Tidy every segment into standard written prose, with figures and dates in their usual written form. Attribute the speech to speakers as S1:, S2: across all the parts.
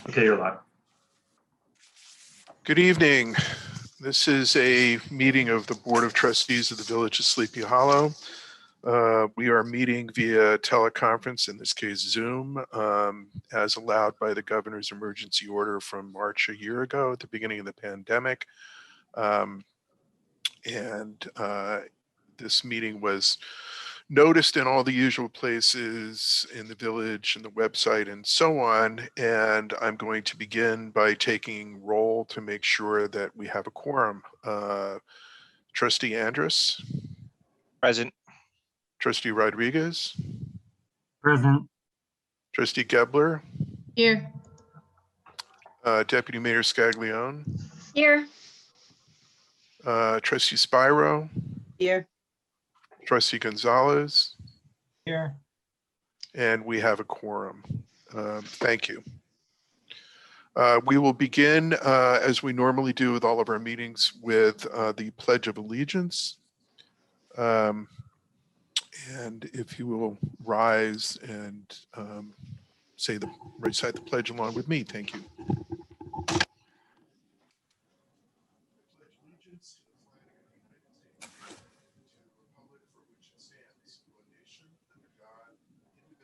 S1: Okay, you're live.
S2: Good evening. This is a meeting of the Board of Trustees of the Village of Sleepy Hollow. We are meeting via teleconference, in this case Zoom, as allowed by the governor's emergency order from March a year ago at the beginning of the pandemic. This meeting was noticed in all the usual places in the village and the website and so on. And I'm going to begin by taking roll to make sure that we have a quorum. Trustee Andrus.
S3: Present.
S2: Trustee Rodriguez.
S1: Present.
S2: Trustee Gebler.
S4: Here.
S2: Deputy Mayor Scaglione.
S4: Here.
S2: Trustee Spiro.
S4: Here.
S2: Trustee Gonzalez.
S1: Here.
S2: And we have a quorum. Thank you. We will begin, as we normally do with all of our meetings, with the Pledge of Allegiance. And if you will rise and recite the pledge along with me, thank you.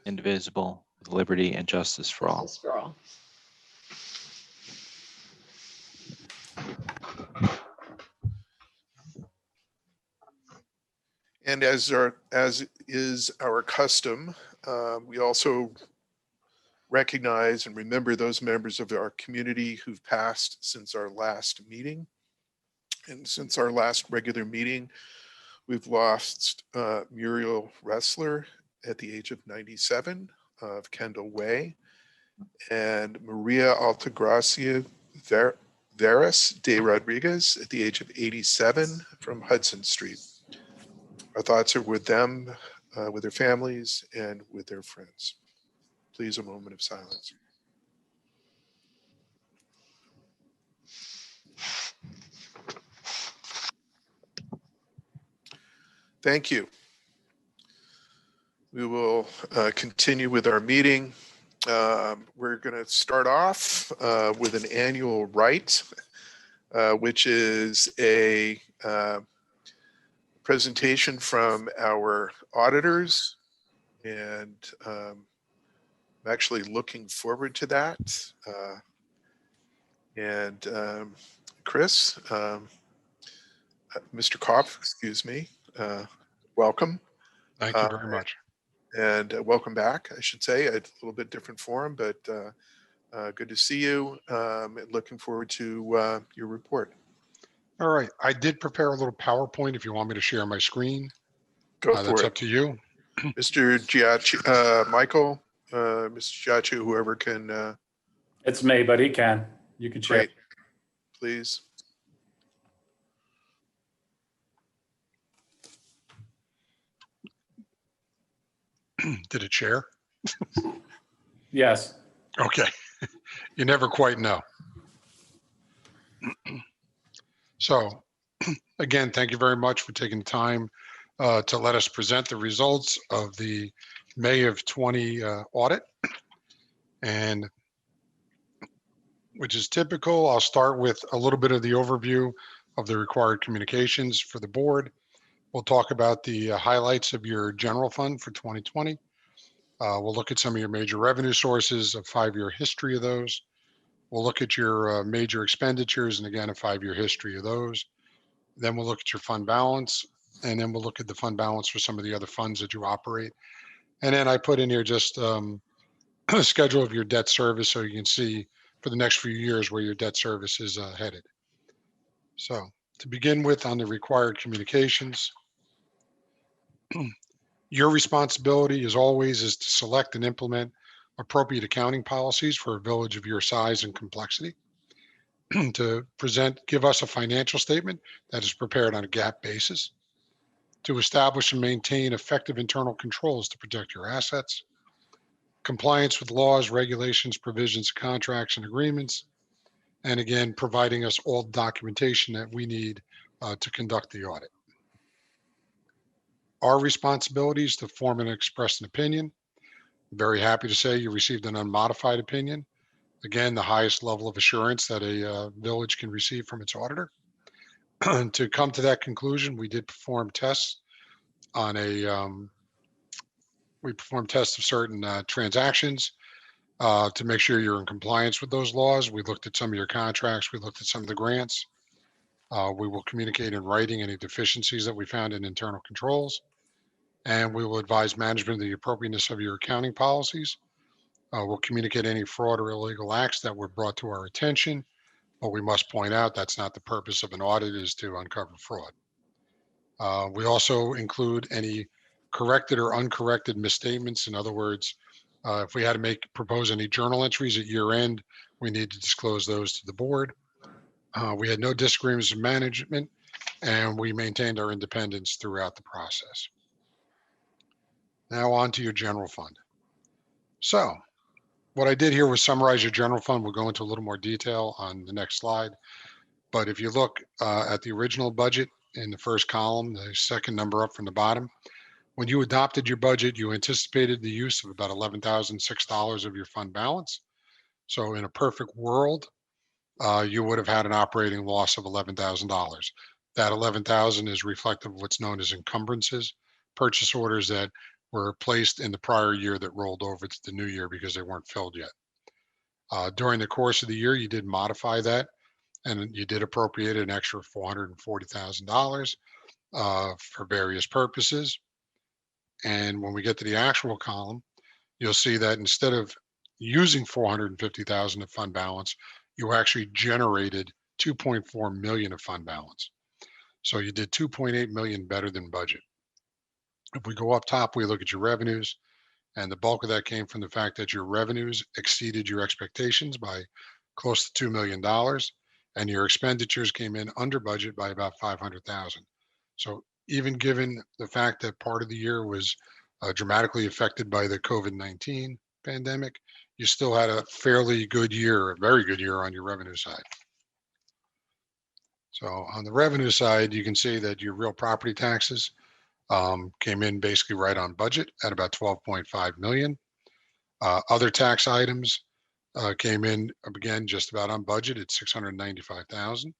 S3: Indivisible, with liberty and justice for all.
S2: And as is our custom, we also recognize and remember those members of our community who've passed since our last meeting. And since our last regular meeting, we've lost Muriel Ressler at the age of 97 of Kendall Way, and Maria Altagracia Veras de Rodriguez at the age of 87 from Hudson Street. Our thoughts are with them, with their families, and with their friends. Please, a moment of silence. Thank you. We will continue with our meeting. We're going to start off with an annual right, which is a presentation from our auditors, and I'm actually looking forward to that. Chris, Mr. Kopp, excuse me, welcome.
S5: Thank you very much.
S2: And welcome back, I should say. A little bit different forum, but good to see you. And looking forward to your report.
S5: All right. I did prepare a little PowerPoint if you want me to share my screen.
S2: Go for
S5: That's
S2: it.
S5: up to you.
S2: Mr. Giacci, Michael, Mr. Giacci, whoever can.
S1: It's me, but he can. You can share.
S2: Great. Please.
S5: Did it share?
S1: Yes.
S5: Okay. You never quite know. So again, thank you very much for taking the time to let us present the results of the May of 20 audit. And which is typical. I'll start with a little bit of the overview of the required communications for the board. We'll talk about the highlights of your general fund for 2020. We'll look at some of your major revenue sources, a 5-year history of those. We'll look at your major expenditures, and again, a 5-year history of those. Then we'll look at your fund balance, and then we'll look at the fund balance for some of the other funds that you operate. And then I put in here just a schedule of your debt service so you can see for the next few years where your debt service is headed. So to begin with, on the required communications, your responsibility, as always, is to select and implement appropriate accounting policies for a village of your size and complexity. To give us a financial statement that is prepared on a GAAP basis. To establish and maintain effective internal controls to protect your assets. Compliance with laws, regulations, provisions, contracts, and agreements. And again, providing us all documentation that we need to conduct the audit. Our responsibility is to form and express an opinion. I'm very happy to say you received an unmodified opinion. Again, the highest level of assurance that a village can receive from its auditor. To come to that conclusion, we did perform tests on we performed tests of certain transactions to make sure you're in compliance with those laws. We looked at some of your contracts. We looked at some of the grants. We will communicate in writing any deficiencies that we found in internal controls. And we will advise management of the appropriateness of your accounting policies. We'll communicate any fraud or illegal acts that were brought to our attention. But we must point out that's not the purpose of an audit, is to uncover fraud. We also include any corrected or uncorrected misstatements. In other words, if we had to propose any journal entries at year end, we need to disclose those to the board. We had no disagreements with management, and we maintained our independence throughout the process. Now on to your general fund. So what I did here was summarize your general fund. We'll go into a little more detail on the next slide. But if you look at the original budget in the first column, the second number up from the bottom, when you adopted your budget, you anticipated the use of about $11,006 of your fund balance. So in a perfect world, you would have had an operating loss of $11,000. That $11,000 is reflective of what's known as encumbrances, purchase orders that were placed in the prior year that rolled over to the new year because they weren't filled yet. During the course of the year, you did modify that, and you did appropriate an extra $440,000 for various purposes. And when we get to the actual column, you'll see that instead of using $450,000 of fund balance, you actually generated $2.4 million of fund balance. So you did $2.8 million better than budget. If we go up top, we look at your revenues, and the bulk of that came from the fact that your revenues exceeded your expectations by close to $2 million, and your expenditures came in under budget by about $500,000. So even given the fact that part of the year was dramatically affected by the COVID-19 pandemic, you still had a fairly good year, a very good year on your revenue side. So on the revenue side, you can see that your real property taxes came in basically right on budget at about 12.5 million. Other tax items came in again just about on budget at 695,000.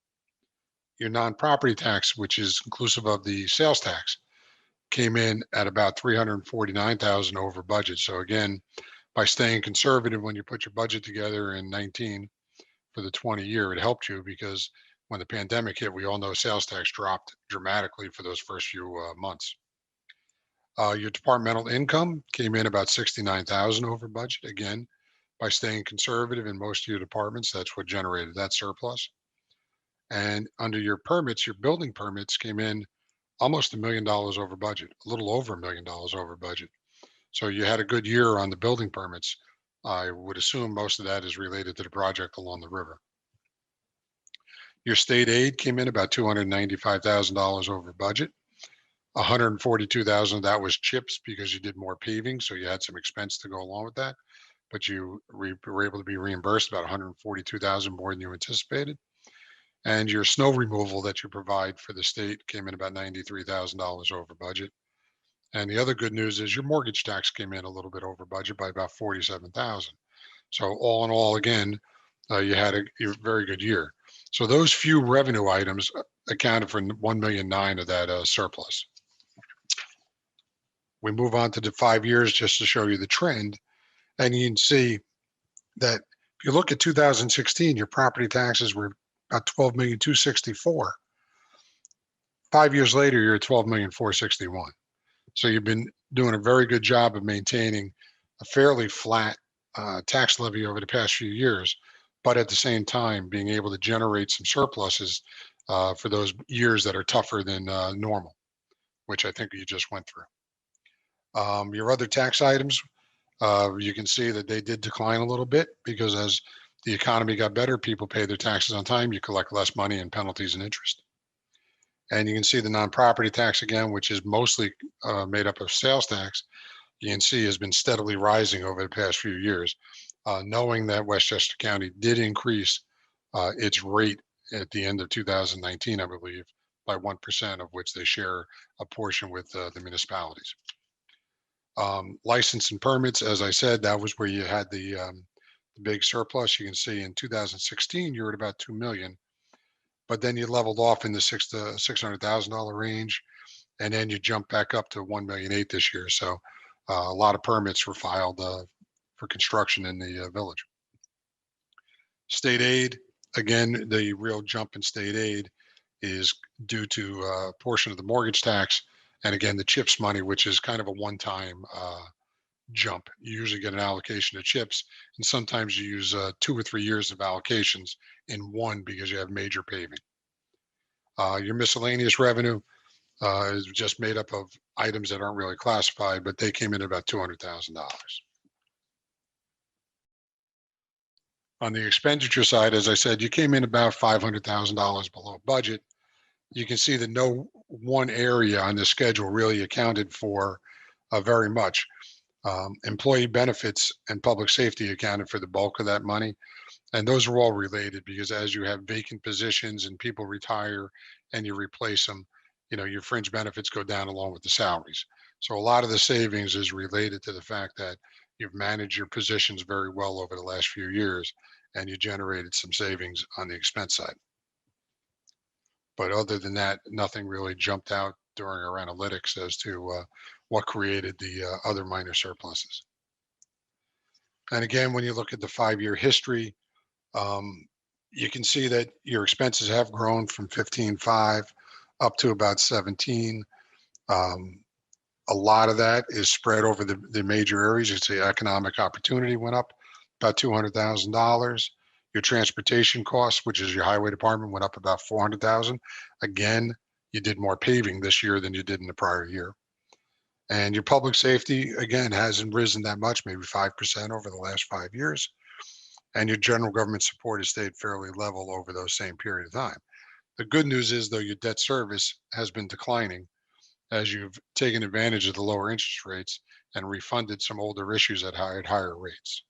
S5: Your non-property tax, which is inclusive of the sales tax, came in at about 349,000 over budget. So again, by staying conservative when you put your budget together in 19 for the 20 year, it helped you, because when the pandemic hit, we all know sales tax dropped dramatically for those first few months. Your departmental income came in about 69,000 over budget. Again, by staying conservative in most of your departments, that's what generated that surplus. And under your permits, your building permits came in almost $1 million over budget, a little over $1 million over budget. So you had a good year on the building permits. I would assume most of that is related to the project along the river. Your state aid came in about $295,000 over budget. 142,000 of that was chips because you did more paving, so you had some expense to go along with that. But you were able to be reimbursed about 142,000 more than you anticipated. And your snow removal that you provide for the state came in about $93,000 over budget. And the other good news is your mortgage tax came in a little bit over budget by about 47,000. So all in all, again, you had a very good year. So those few revenue items accounted for 1.9 million of that surplus. We move on to the 5 years just to show you the trend. And you can see that if you look at 2016, your property taxes were about 12,264,000. 5 years later, you're at 12,461,000. So you've been doing a very good job of maintaining a fairly flat tax levy over the past few years, but at the same time being able to generate some surpluses for those years that are tougher than normal, which I think you just went through. Your other tax items, you can see that they did decline a little bit because as the economy got better, people pay their taxes on time, you collect less money in penalties and interest. And you can see the non-property tax again, which is mostly made up of sales tax, you can see has been steadily rising over the past few years, knowing that Westchester County did increase its rate at the end of 2019, I believe, by 1%, of which they share a portion with the municipalities. License and permits, as I said, that was where you had the the big surplus. You can see in 2016, you were at about 2 million, but then you leveled off in the $600,000 range, and then you jump back up to 1.8 million this year. So a lot of permits were filed for construction in the village. State aid, again, the real jump in state aid is due to a portion of the mortgage tax, and again, the CHIPS money, which is kind of a one-time jump. You usually get an allocation of CHIPS, and sometimes you use 2 or 3 years of allocations in one because you have major paving. Your miscellaneous revenue is just made up of items that aren't really classified, but they came in at about $200,000. On the expenditure side, as I said, you came in about $500,000 below budget. You can see that no one area on the schedule really accounted for very much. Employee benefits and public safety accounted for the bulk of that money. And those are all related because as you have vacant positions and people retire and you replace them, your fringe benefits go down along with the salaries. So a lot of the savings is related to the fact that you've managed your positions very well over the last few years and you generated some savings on the expense side. But other than that, nothing really jumped out during our analytics as to what created the other minor surpluses. And again, when you look at the 5-year history, you can see that your expenses have grown from 15.5 up to about 17. A lot of that is spread over the major areas. You see economic opportunity went up about $200,000. Your transportation costs, which is your highway department, went up about $400,000. Again, you did more paving this year than you did in the prior year. And your public safety, again, hasn't risen that much, maybe 5% over the last 5 years. And your general government support has stayed fairly level over those same period of time. The good news is, though, your debt service has been declining as you've taken advantage of the lower interest rates and refunded some older issues at higher rates.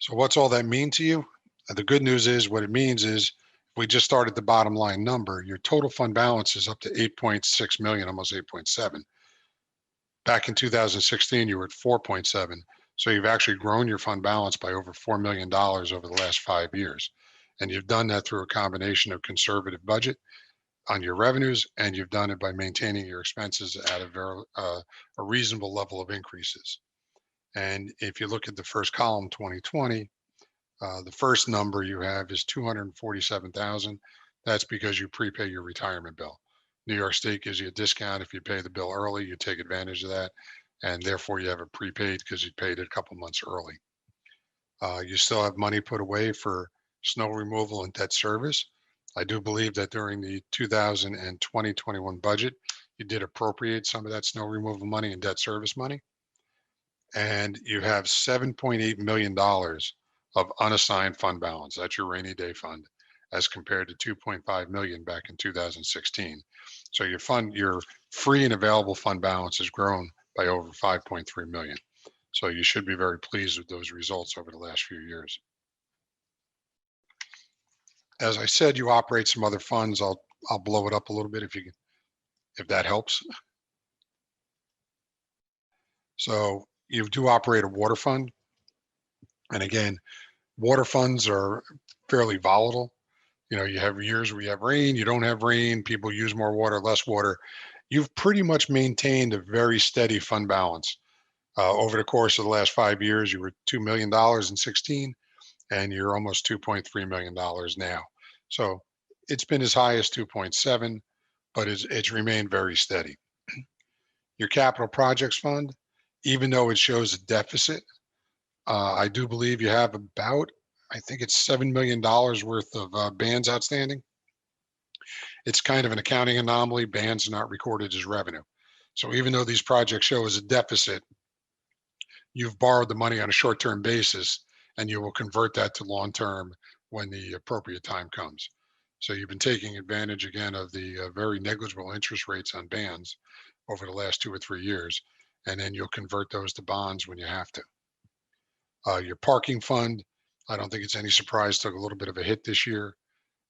S5: So what's all that mean to you? The good news is what it means is we just started the bottom line number. Your total fund balance is up to 8.6 million, almost 8.7. Back in 2016, you were at 4.7. So you've actually grown your fund balance by over $4 million over the last 5 years. And you've done that through a combination of conservative budget on your revenues, and you've done it by maintaining your expenses at a reasonable level of increases. And if you look at the first column, 2020, the first number you have is 247,000. That's because you prepay your retirement bill. New York State gives you a discount if you pay the bill early. You take advantage of that, and therefore you have it prepaid because you paid it a couple months early. You still have money put away for snow removal and debt service. I do believe that during the 2020-21 budget, you did appropriate some of that snow removal money and debt service money. And you have $7.8 million of unassigned fund balance. That's your rainy day fund, as compared to 2.5 million back in 2016. So your free and available fund balance has grown by over 5.3 million. So you should be very pleased with those results over the last few years. As I said, you operate some other funds. I'll blow it up a little bit if that helps. So you do operate a water fund. And again, water funds are fairly volatile. You have years where you have rain, you don't have rain, people use more water, less water. You've pretty much maintained a very steady fund balance. Over the course of the last 5 years, you were $2 million in 16, and you're almost $2.3 million now. So it's been as high as 2.7, but it's remained very steady. Your capital projects fund, even though it shows a deficit, I do believe you have about, I think it's $7 million worth of bans outstanding. It's kind of an accounting anomaly. Bans are not recorded as revenue. So even though these projects show as a deficit, you've borrowed the money on a short-term basis, and you will convert that to long-term when the appropriate time comes. So you've been taking advantage again of the very negligible interest rates on bans over the last 2 or 3 years, and then you'll convert those to bonds when you have to. Your parking fund, I don't think it's any surprise, took a little bit of a hit this year.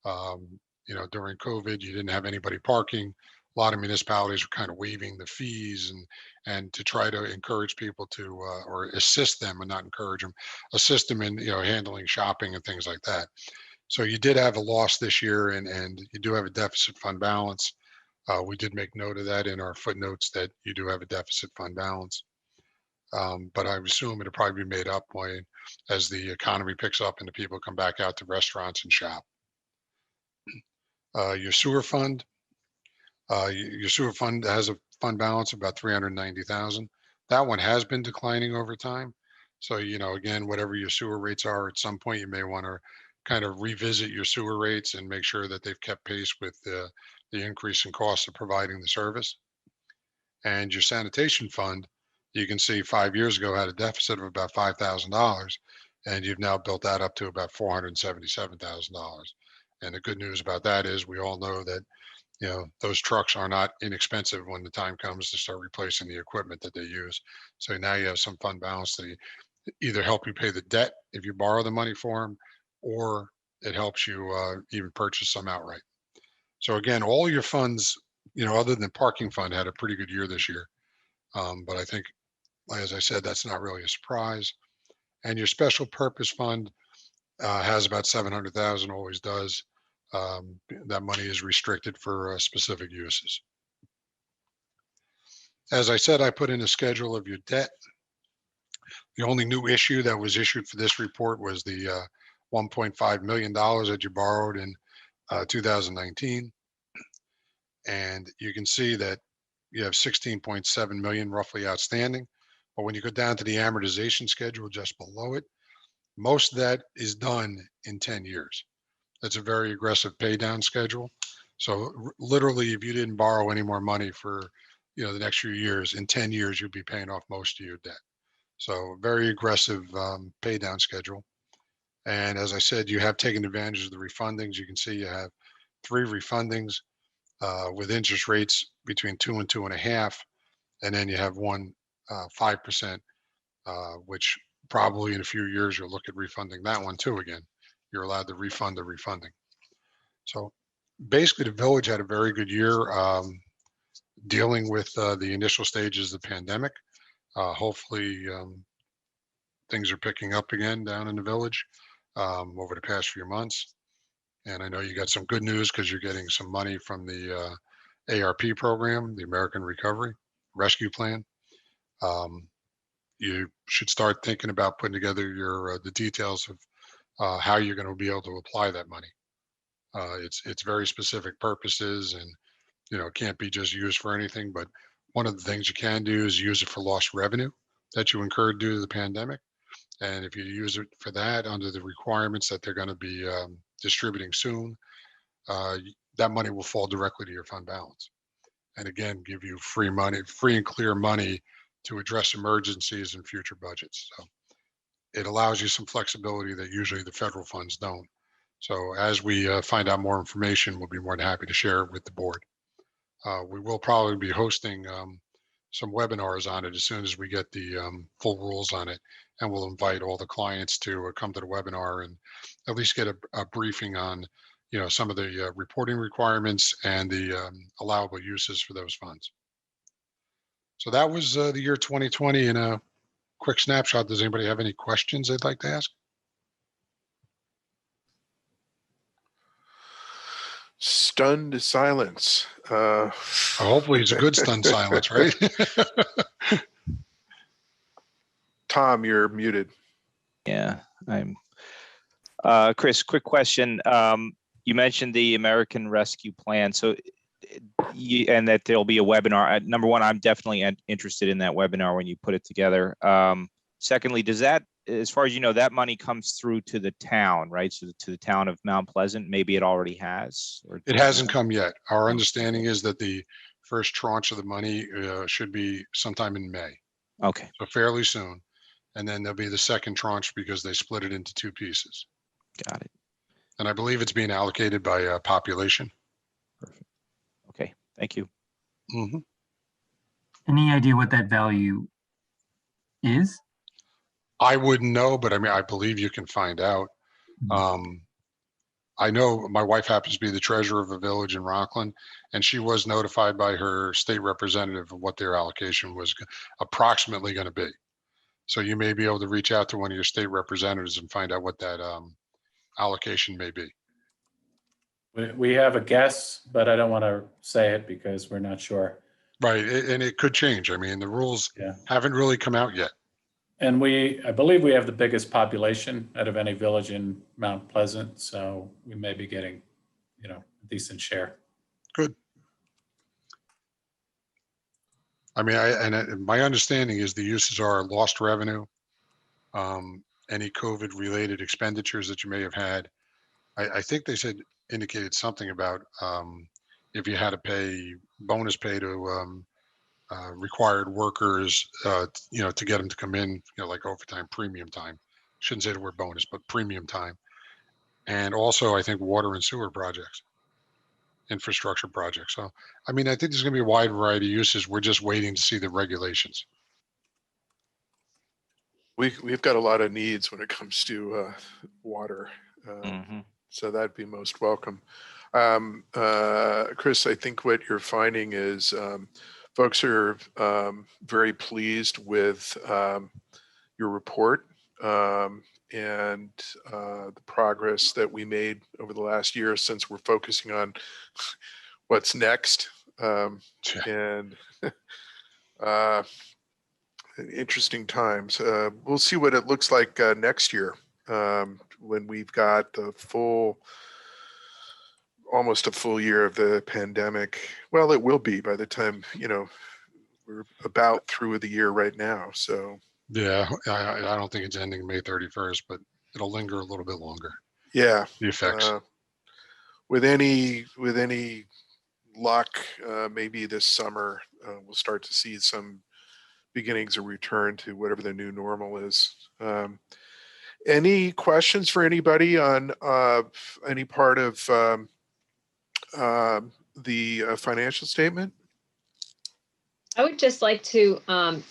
S5: During COVID, you didn't have anybody parking. a lot of municipalities are kind of waiving the fees and to try to encourage people to, or assist them and not encourage them, assist them in, handling shopping and things like that. So you did have a loss this year and you do have a deficit fund balance. We did make note of that in our footnotes that you do have a deficit fund balance. But I assume it'll probably be made up as the economy picks up and the people come back out to restaurants and shop. Your sewer fund, your sewer fund has a fund balance of about 390,000. That one has been declining over time. So, again, whatever your sewer rates are, at some point you may want to kind of revisit your sewer rates and make sure that they've kept pace with the increase in costs of providing the service. And your sanitation fund, you can see 5 years ago had a deficit of about $5,000, and you've now built that up to about $477,000. And the good news about that is we all know that, those trucks are not inexpensive when the time comes to start replacing the equipment that they use. So now you have some fund balance to either help you pay the debt if you borrow the money for them, or it helps you even purchase some outright. So again, all your funds, other than parking fund, had a pretty good year this year. But I think, as I said, that's not really a surprise. And your special purpose fund has about 700,000, always does. That money is restricted for specific uses. As I said, I put in a schedule of your debt. The only new issue that was issued for this report was the $1.5 million that you borrowed in 2019. And you can see that you have 16.7 million roughly outstanding. But when you go down to the amortization schedule just below it, most of that is done in 10 years. That's a very aggressive pay down schedule. So literally, if you didn't borrow any more money for, the next few years, in 10 years, you'll be paying off most of your debt. So very aggressive pay down schedule. And as I said, you have taken advantage of the refundings. You can see you have 3 refundings with interest rates between 2 and 2.5. And then you have one 5%, which probably in a few years, you'll look at refunding that one too again. You're allowed to refund the refunding. So basically the village had a very good year dealing with the initial stages of the pandemic. Hopefully things are picking up again down in the village over the past few months. And I know you got some good news because you're getting some money from the ARP program, the American Recovery Rescue Plan. You should start thinking about putting together the details of how you're going to be able to apply that money. It's very specific purposes, and it can't be just used for anything. But one of the things you can do is use it for lost revenue that you incurred due to the pandemic. And if you use it for that under the requirements that they're going to be distributing soon, that money will fall directly to your fund balance. And again, give you free and clear money to address emergencies and future budgets. So it allows you some flexibility that usually the federal funds don't. So as we find out more information, we'll be more than happy to share it with the board. We will probably be hosting some webinars on it as soon as we get the full rules on it. And we'll invite all the clients to come to the webinar and at least get a briefing on, some of the reporting requirements and the allowable uses for those funds. So that was the year 2020 in a quick snapshot. Does anybody have any questions they'd like to ask?
S2: Stunned silence.
S5: Hopefully it's a good stunned silence, right?
S2: Tom, you're muted.
S3: Yeah, I'm. Chris, quick question. You mentioned the American Rescue Plan. So, and that there'll be a webinar. Number one, I'm definitely interested in that webinar when you put it together. Secondly, does that, as far as you know, that money comes through to the town, right? So to the town of Mount Pleasant, maybe it already has? Or
S5: It hasn't come yet. Our understanding is that the first tranche of the money should be sometime in May.
S3: Okay.
S5: So fairly soon. And then there'll be the second tranche because they split it into 2 pieces.
S3: Got it.
S5: And I believe it's being allocated by population.
S3: Perfect. Okay. Thank you.
S5: Mm-hmm.
S1: Any idea what that value is?
S5: I wouldn't know, but I mean, I believe you can find out. I know my wife happens to be the treasurer of a village in Rockland, and she was notified by her state representative of what their allocation was approximately going to be. So you may be able to reach out to one of your state representatives and find out what that allocation may be.
S6: We have a guess, but I don't want to say it because we're not sure.
S5: Right, and it could change. I mean, the rules
S6: Yeah.
S5: haven't really come out yet.
S6: And I believe we have the biggest population out of any village in Mount Pleasant, so we may be getting, a decent share.
S5: Good. I mean, my understanding is the uses are lost revenue, any COVID-related expenditures that you may have had. I think they indicated something about if you had to pay bonus pay to required workers, to get them to come in, like overtime, premium time. Shouldn't say the word bonus, but premium time. And also, I think water and sewer projects, infrastructure projects. So, I mean, I think there's going to be a wide variety of uses. We're just waiting to see the regulations.
S2: We've got a lot of needs when it comes to water.
S3: Mhm.
S2: So that'd be most welcome. Chris, I think what you're finding is folks are very pleased with your report and the progress that we made over the last year since we're focusing on what's next. And interesting times. We'll see what it looks like next year when we've got the almost a full year of the pandemic. Well, it will be by the time, we're about through the year right now. So
S5: Yeah, I don't think it's ending May 31st, but it'll linger a little bit longer.
S2: yeah,
S5: The effects.
S2: With any luck, maybe this summer we'll start to see some beginnings of return to whatever the new normal is. Any questions for anybody on any part of the financial statement?
S4: I would just like to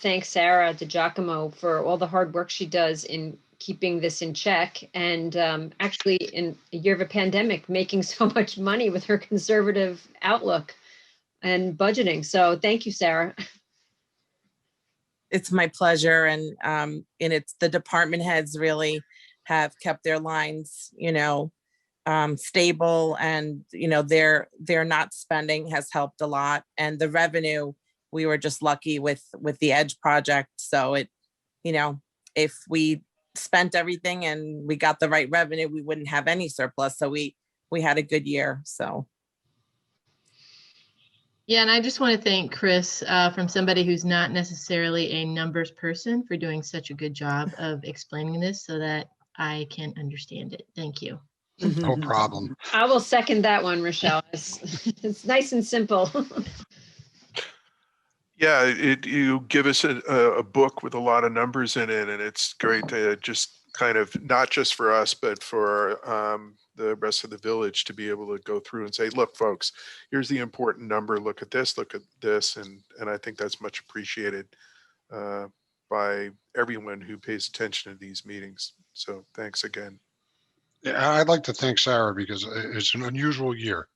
S4: thank Sarah DiGiacomo for all the hard work she does in keeping this in check, and actually in a year of a pandemic, making so much money with her conservative outlook and budgeting. So thank you, Sarah.
S7: It's my pleasure. And it's the department heads really have kept their lines, stable, and, their not spending has helped a lot. And the revenue, we were just lucky with the Edge project. So if we spent everything and we got the right revenue, we wouldn't have any surplus. So we had a good year. So.
S8: Yeah, and I just want to thank Chris from somebody who's not necessarily a numbers person for doing such a good job of explaining this so that I can understand it. Thank you.
S5: No problem.
S4: I will second that one, Rochelle. It's nice and simple.
S2: Yeah, you give us a book with a lot of numbers in it, and it's great to just kind of, not just for us, but for the rest of the village to be able to go through and say, look, folks, here's the important number. Look at this, and I think that's much appreciated by everyone who pays attention to these meetings. So thanks again.
S5: Yeah, I'd like to thank Sarah because it's an unusual year.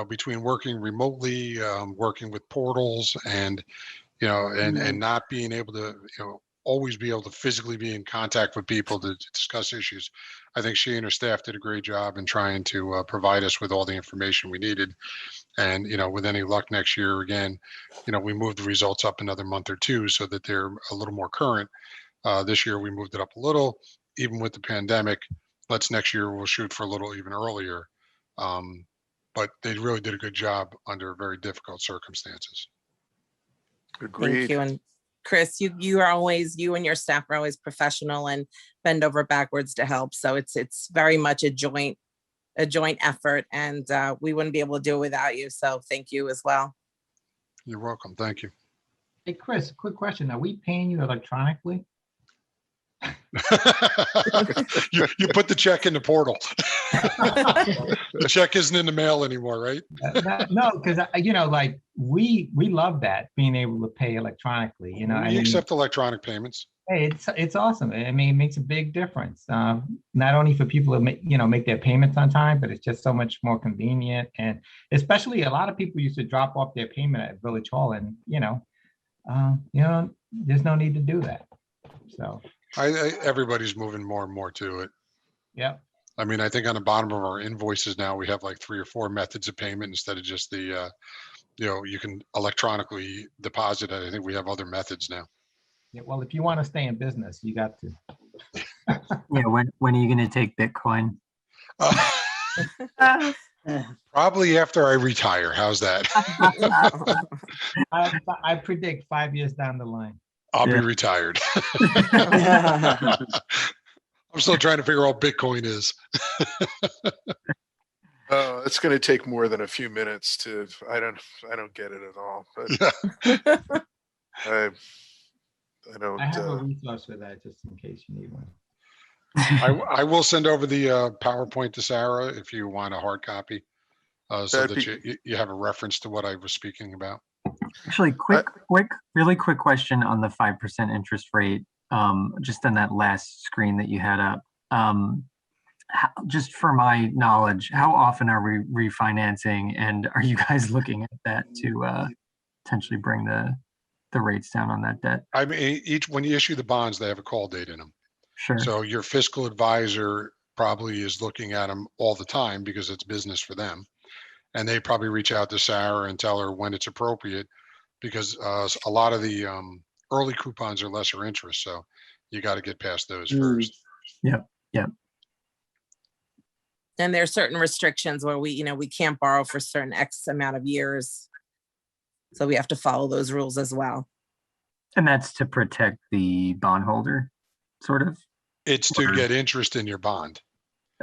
S5: Between working remotely, working with portals, and and not being able to always be able to physically be in contact with people to discuss issues. I think she and her staff did a great job in trying to provide us with all the information we needed. And with any luck next year, again, we moved the results up another month or two so that they're a little more current. This year we moved it up a little, even with the pandemic. Next year we'll shoot for a little even earlier. But they really did a good job under very difficult circumstances.
S2: Agreed.
S7: Thank you. And Chris, you and your staff are always professional and bend over backwards to help. So it's very much a joint effort, and we wouldn't be able to do it without you. So thank you as well.
S5: You're welcome. Thank you.
S9: Hey, Chris, quick question. Are we paying you electronically?
S5: You put the check in the portal. The check isn't in the mail anymore, right?
S9: No, because like we love that, being able to pay electronically.
S5: We accept electronic payments.
S9: Hey, it's awesome. I mean, it makes a big difference. Not only for people to make their payments on time, but it's just so much more convenient. And especially a lot of people used to drop off their payment at Village Hall, and there's no need to do that. So
S5: everybody's moving more and more to it.
S9: Yeah.
S5: I mean, I think on the bottom of our invoices now, we have like 3 or 4 methods of payment instead of just the, you can electronically deposit it. I think we have other methods now.
S9: Yeah, well, if you want to stay in business, you got to.
S1: Yeah, when are you going to take Bitcoin?
S5: Probably after I retire. How's that?
S9: I predict 5 years down the line.
S5: I'll be retired. I'm still trying to figure out what Bitcoin is.
S2: It's going to take more than a few minutes to. I don't get it at all. But I don't.
S9: I have a resource for that just in case you need one.
S5: I will send over the PowerPoint to Sarah if you want a hard copy, so that you have a reference to what I was speaking about.
S1: Actually, really quick question on the 5% interest rate. Just on that last screen that you had up. Just for my knowledge, how often are we refinancing, and are you guys looking at that to potentially bring the rates down on that debt?
S5: I mean, when you issue the bonds, they have a call date in them.
S1: Sure.
S5: So your fiscal advisor probably is looking at them all the time because it's business for them. And they probably reach out to Sarah and tell her when it's appropriate, because a lot of the early coupons are lesser interest. So you got to get past those first.
S1: Yep.
S7: And there are certain restrictions where we can't borrow for certain X amount of years. So we have to follow those rules as well.
S1: And that's to protect the bondholder, sort of?
S5: It's to get interest in your bond.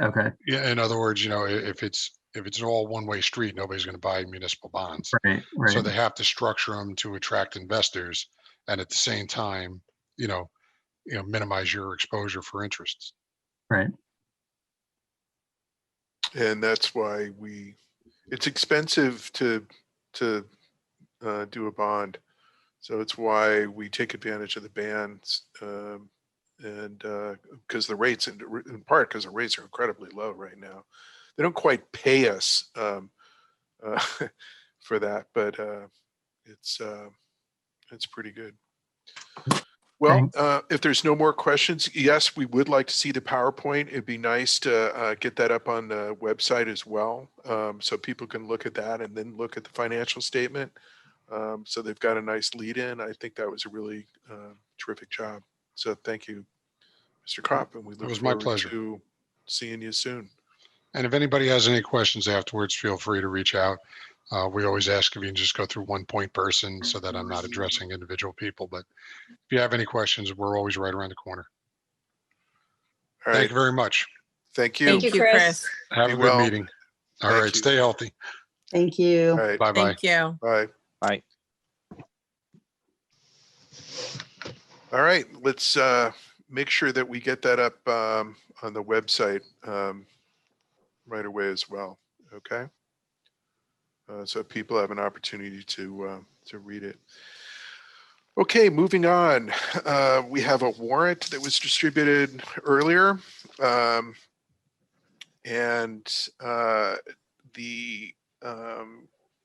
S1: Okay.
S5: Yeah. In other words, if it's all one-way street, nobody's going to buy municipal bonds.
S1: Right.
S5: So they have to structure them to attract investors, and at the same time, minimize your exposure for interests.
S1: Right.
S2: And that's why it's expensive to do a bond. So it's why we take advantage of the bands, and because the rates, in part because the rates are incredibly low right now. They don't quite pay us for that, but it's pretty good. Well, if there's no more questions, yes, we would like to see the PowerPoint. It'd be nice to get that up on the website as well, so people can look at that and then look at the financial statement. So they've got a nice lead in. I think that was a really terrific job. So thank you, Mr. Kopp, and we look forward to seeing you soon.
S5: And if anybody has any questions afterwards, feel free to reach out. We always ask if you can just go through one point person so that I'm not addressing individual people. But if you have any questions, we're always right around the corner.
S2: All right.
S5: Thank you very much.
S2: Thank you.
S4: Thank you, Chris.
S5: Have a good meeting. All right. Stay healthy.
S10: Thank you.
S2: All right.
S5: Bye-bye.
S7: Thank you.
S2: Bye.
S3: Bye.
S2: All right. Let's make sure that we get that up on the website right away as well. Okay. So people have an opportunity to read it. Okay, moving on. We have a warrant that was distributed earlier, and the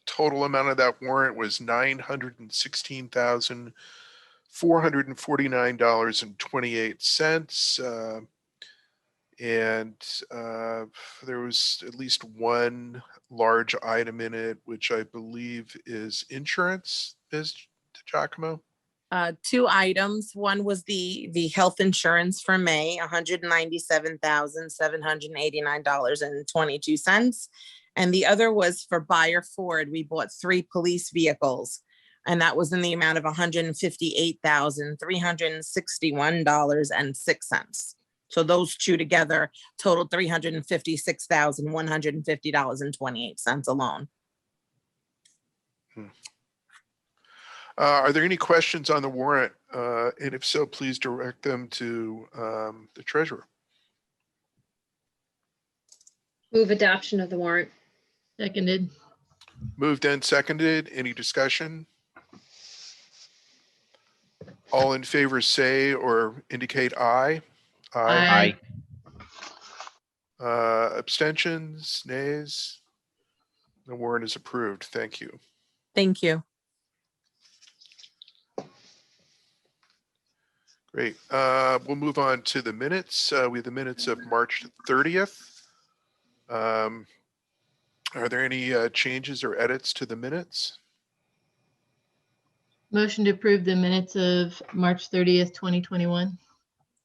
S2: total amount of that warrant was $916,449.28. And there was at least one large item in it, which I believe is insurance, is Giacomo?
S7: 2 items. One was the health insurance for May, $197,789.22. And the other was for Buyer Ford. We bought 3 police vehicles, and that was in the amount of $158,361.06. So those 2 together totaled $356,150.28 alone.
S2: Are there any questions on the warrant? And if so, please direct them to the treasurer.
S4: Move adoption of the warrant.
S8: Seconded.
S2: Moved and seconded. Any discussion? All in favor say or indicate aye.
S8: Aye.
S2: Abstentions, nays? The warrant is approved. Thank you.
S7: Thank you.
S2: Great. We'll move on to the minutes. We have the minutes of March 30th. Are there any changes or edits to the minutes?
S8: Motion to approve the minutes of March 30th, 2021.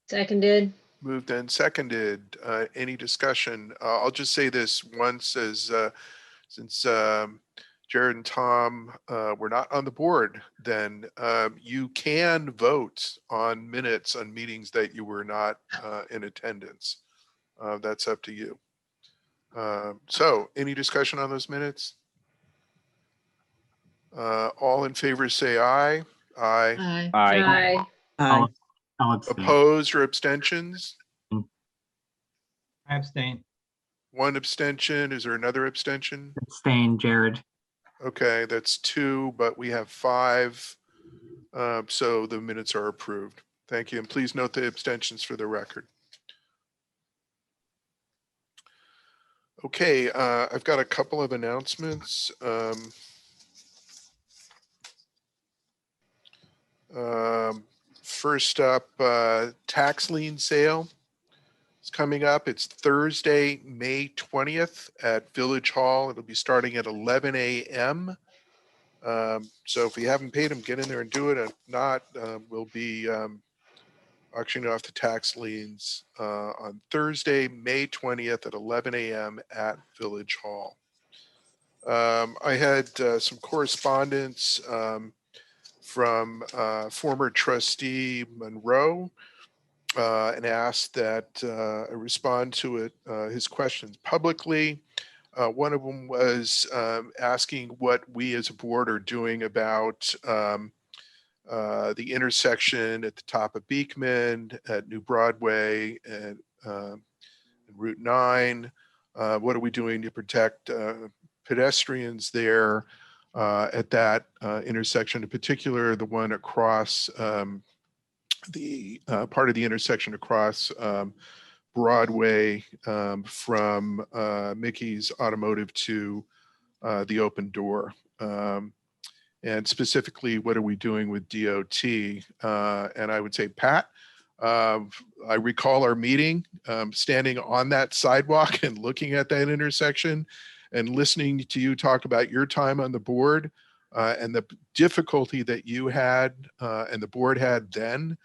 S4: Seconded.
S2: Moved and seconded. Any discussion? I'll just say this once as since Jared and Tom were not on the board, then you can vote on minutes on meetings that you were not in attendance. That's up to you. So any discussion on those minutes? All in favor say aye. Aye.
S8: Aye.
S3: Aye.
S4: Aye.
S1: I'll abstain.
S2: Opposed or abstentions?
S9: I abstain.
S2: One abstention. Is there another abstention?
S1: Abstain, Jared.
S2: Okay, that's 2, but we have 5. So the minutes are approved. Thank you. And please note the abstentions for the record. Okay, I've got a couple of announcements. First up, tax lien sale is coming up. It's Thursday, May 20th at Village Hall. It'll be starting at 11 a.m. So if you haven't paid them, get in there and do it. If not, we'll be auctioning off the tax liens on Thursday, May 20th at 11 a.m. at Village Hall. I had some correspondence from former trustee Monroe and asked that I respond to it, his questions publicly. One of them was asking what we as a board are doing about the intersection at the top of Beekman, at New Broadway, and Route 9. What are we doing to protect pedestrians there at that intersection, in particular, the one across the part of the intersection across Broadway from Mickey's Automotive to the Open Door. And specifically, what are we doing with DOT? And I would say, Pat, I recall our meeting, standing on that sidewalk and looking at that intersection and listening to you talk about your time on the board and the difficulty that you had and the board had then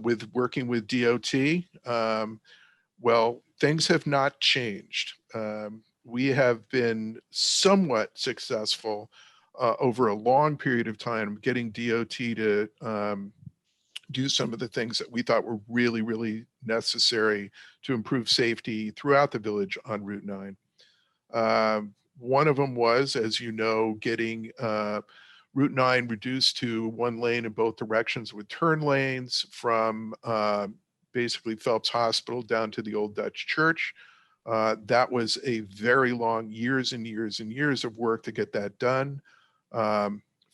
S2: with working with DOT. Well, things have not changed. We have been somewhat successful over a long period of time getting DOT to do some of the things that we thought were really, really necessary to improve safety throughout the village on Route 9. One of them was, as you know, getting Route 9 reduced to 1 lane in both directions with turn lanes from basically Phelps Hospital down to the Old Dutch Church. That was a very long years and years and years of work to get that done.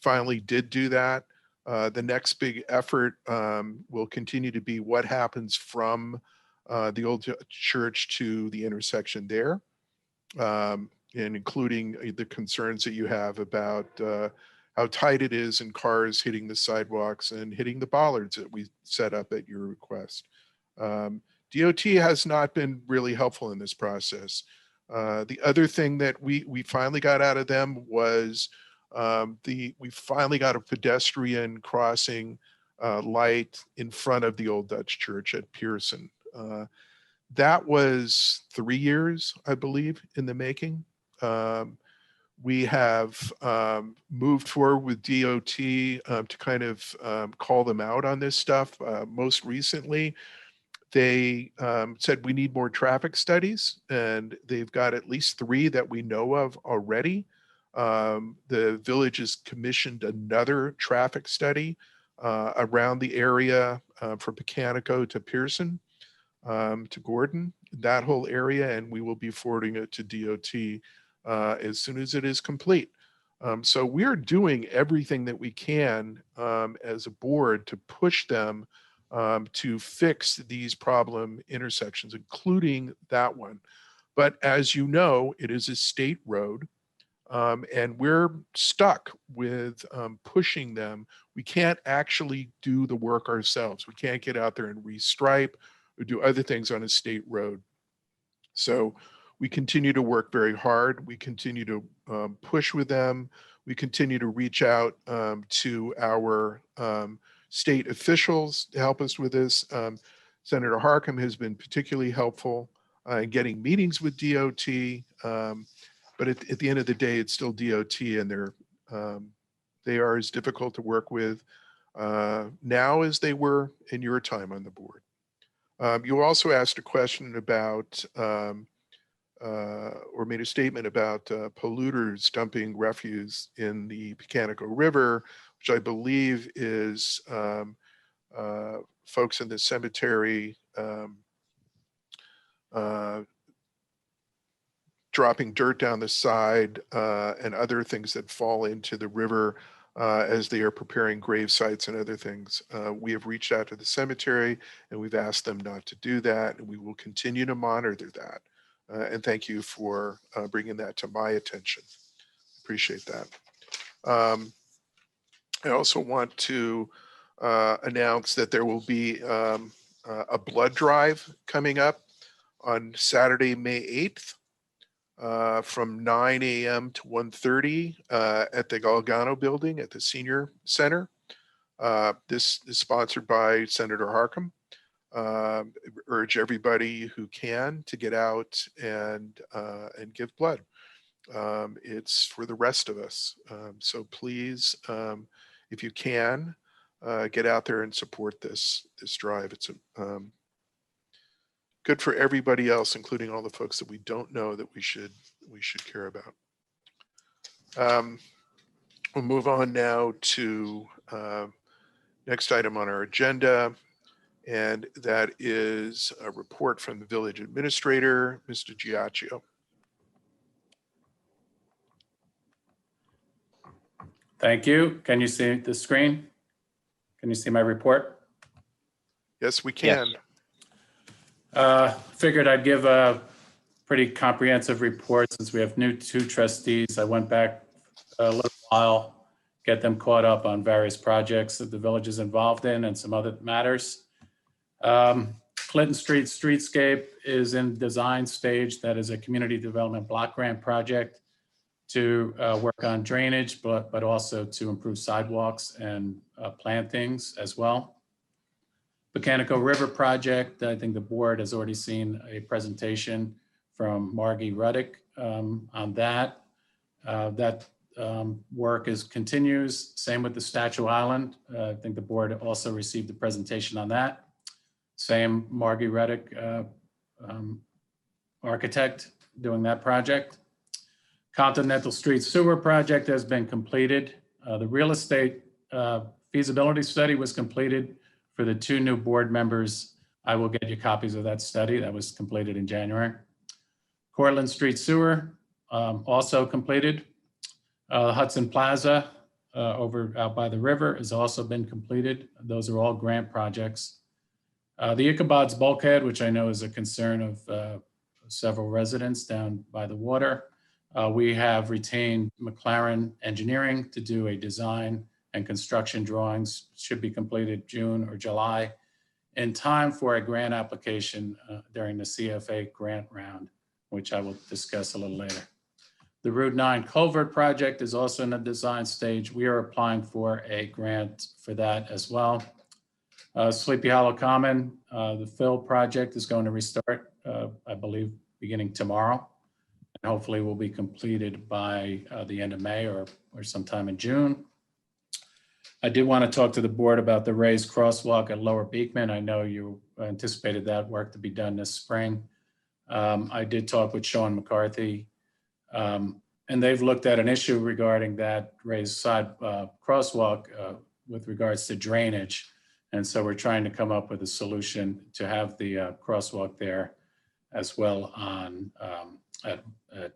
S2: Finally did do that. The next big effort will continue to be what happens from the Old Church to the intersection there, and including the concerns that you have about how tight it is and cars hitting the sidewalks and hitting the bollards that we set up at your request. DOT has not been really helpful in this process. The other thing that we finally got out of them was we finally got a pedestrian crossing light in front of the Old Dutch Church at Pearson. That was 3 years, I believe, in the making. We have moved forward with DOT to kind of call them out on this stuff. Most recently, they said we need more traffic studies, and they've got at least 3 that we know of already. The village has commissioned another traffic study around the area from Pecanico to Pearson to Gordon, that whole area, and we will be forwarding it to DOT as soon as it is complete. So we're doing everything that we can as a board to push them to fix these problem intersections, including that one. But as you know, it is a state road, and we're stuck with pushing them. We can't actually do the work ourselves. We can't get out there and restripe or do other things on a state road. So we continue to work very hard. We continue to push with them. We continue to reach out to our state officials to help us with this. Senator Harcum has been particularly helpful in getting meetings with DOT. But at the end of the day, it's still DOT, and they are as difficult to work with now as they were in your time on the board. You also asked a question about, or made a statement about polluters dumping refuse in the Pecanico River, which I believe is folks in the cemetery dropping dirt down the side and other things that fall into the river as they are preparing grave sites and other things. We have reached out to the cemetery and we've asked them not to do that, and we will continue to monitor that. And thank you for bringing that to my attention. Appreciate that. I also want to announce that there will be a blood drive coming up on Saturday, May 8th. From 9 a.m. to 1:30 at the Galgano building at the Senior Center. This is sponsored by Senator Harcum. Urge everybody who can to get out and give blood. It's for the rest of us. So please, if you can, get out there and support this drive. It's good for everybody else, including all the folks that we don't know that we should care about. We'll move on now to next item on our agenda, and that is a report from the village administrator, Mr. Giacchio.
S6: Thank you. Can you see the screen? Can you see my report?
S2: Yes, we can.
S3: Yes.
S6: Figured I'd give a pretty comprehensive report since we have two trustees. I went back a little while, get them caught up on various projects that the village is involved in and some other matters. Clinton Street streetscape is in design stage. That is a community development block grant project to work on drainage, but also to improve sidewalks and plantings as well. Pecanico River project, I think the board has already seen a presentation from Margie Ruddick on that. That work continues. Same with the Statue Island. I think the board also received a presentation on that. Same Margie Ruddick, architect, doing that project. Continental Street Sewer project has been completed. The real estate feasibility study was completed. For the two new board members, I will get you copies of that study. That was completed in January. Cortlandt Street Sewer, also completed. Hudson Plaza out by the river has also been completed. Those are all grant projects. The Ichabod's bulkhead, which I know is a concern of several residents down by the water. We have retained McLaren Engineering to do a design and construction drawings. Should be completed June or July in time for a grant application during the CFA grant round, which I will discuss a little later. The Route 9 Covert project is also in the design stage. We are applying for a grant for that as well. Sleepy Hollow Common, the fill project is going to restart, I believe, beginning tomorrow. And hopefully will be completed by the end of May or sometime in June. I did want to talk to the board about the raised crosswalk at Lower Beekman. I know you anticipated that work to be done this spring. I did talk with Sean McCarthy And they've looked at an issue regarding that raised side crosswalk with regards to drainage. And so we're trying to come up with a solution to have the crosswalk there as well on at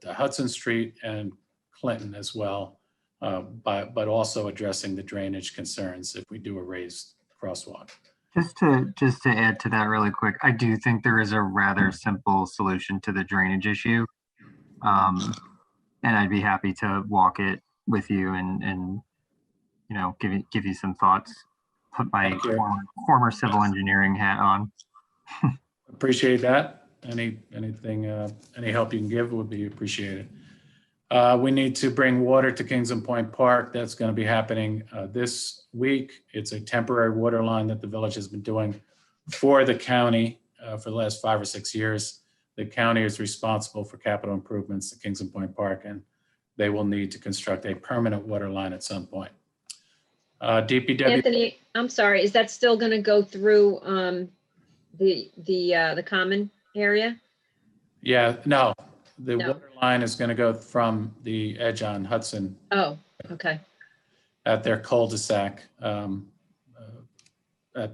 S6: Hudson Street and Clinton as well, but also addressing the drainage concerns if we do a raised crosswalk.
S1: Just to add to that really quick, I do think there is a rather simple solution to the drainage issue. And I'd be happy to walk it with you and you know, give you some thoughts. Put my former civil engineering hat on.
S6: Appreciate that. Anything, any help you can give would be appreciated. We need to bring water to Kingston Point Park. That's going to be happening this week. It's a temporary water line that the village has been doing for the county for the last 5 or 6 years. The county is responsible for capital improvements to Kingston Point Park, and they will need to construct a permanent water line at some point. DPW.
S4: Anthony, I'm sorry, is that still going to go through the common area?
S6: Yeah, no, the water line is going to go from the edge on Hudson.
S4: Oh, okay.
S6: At their cul-de-sac at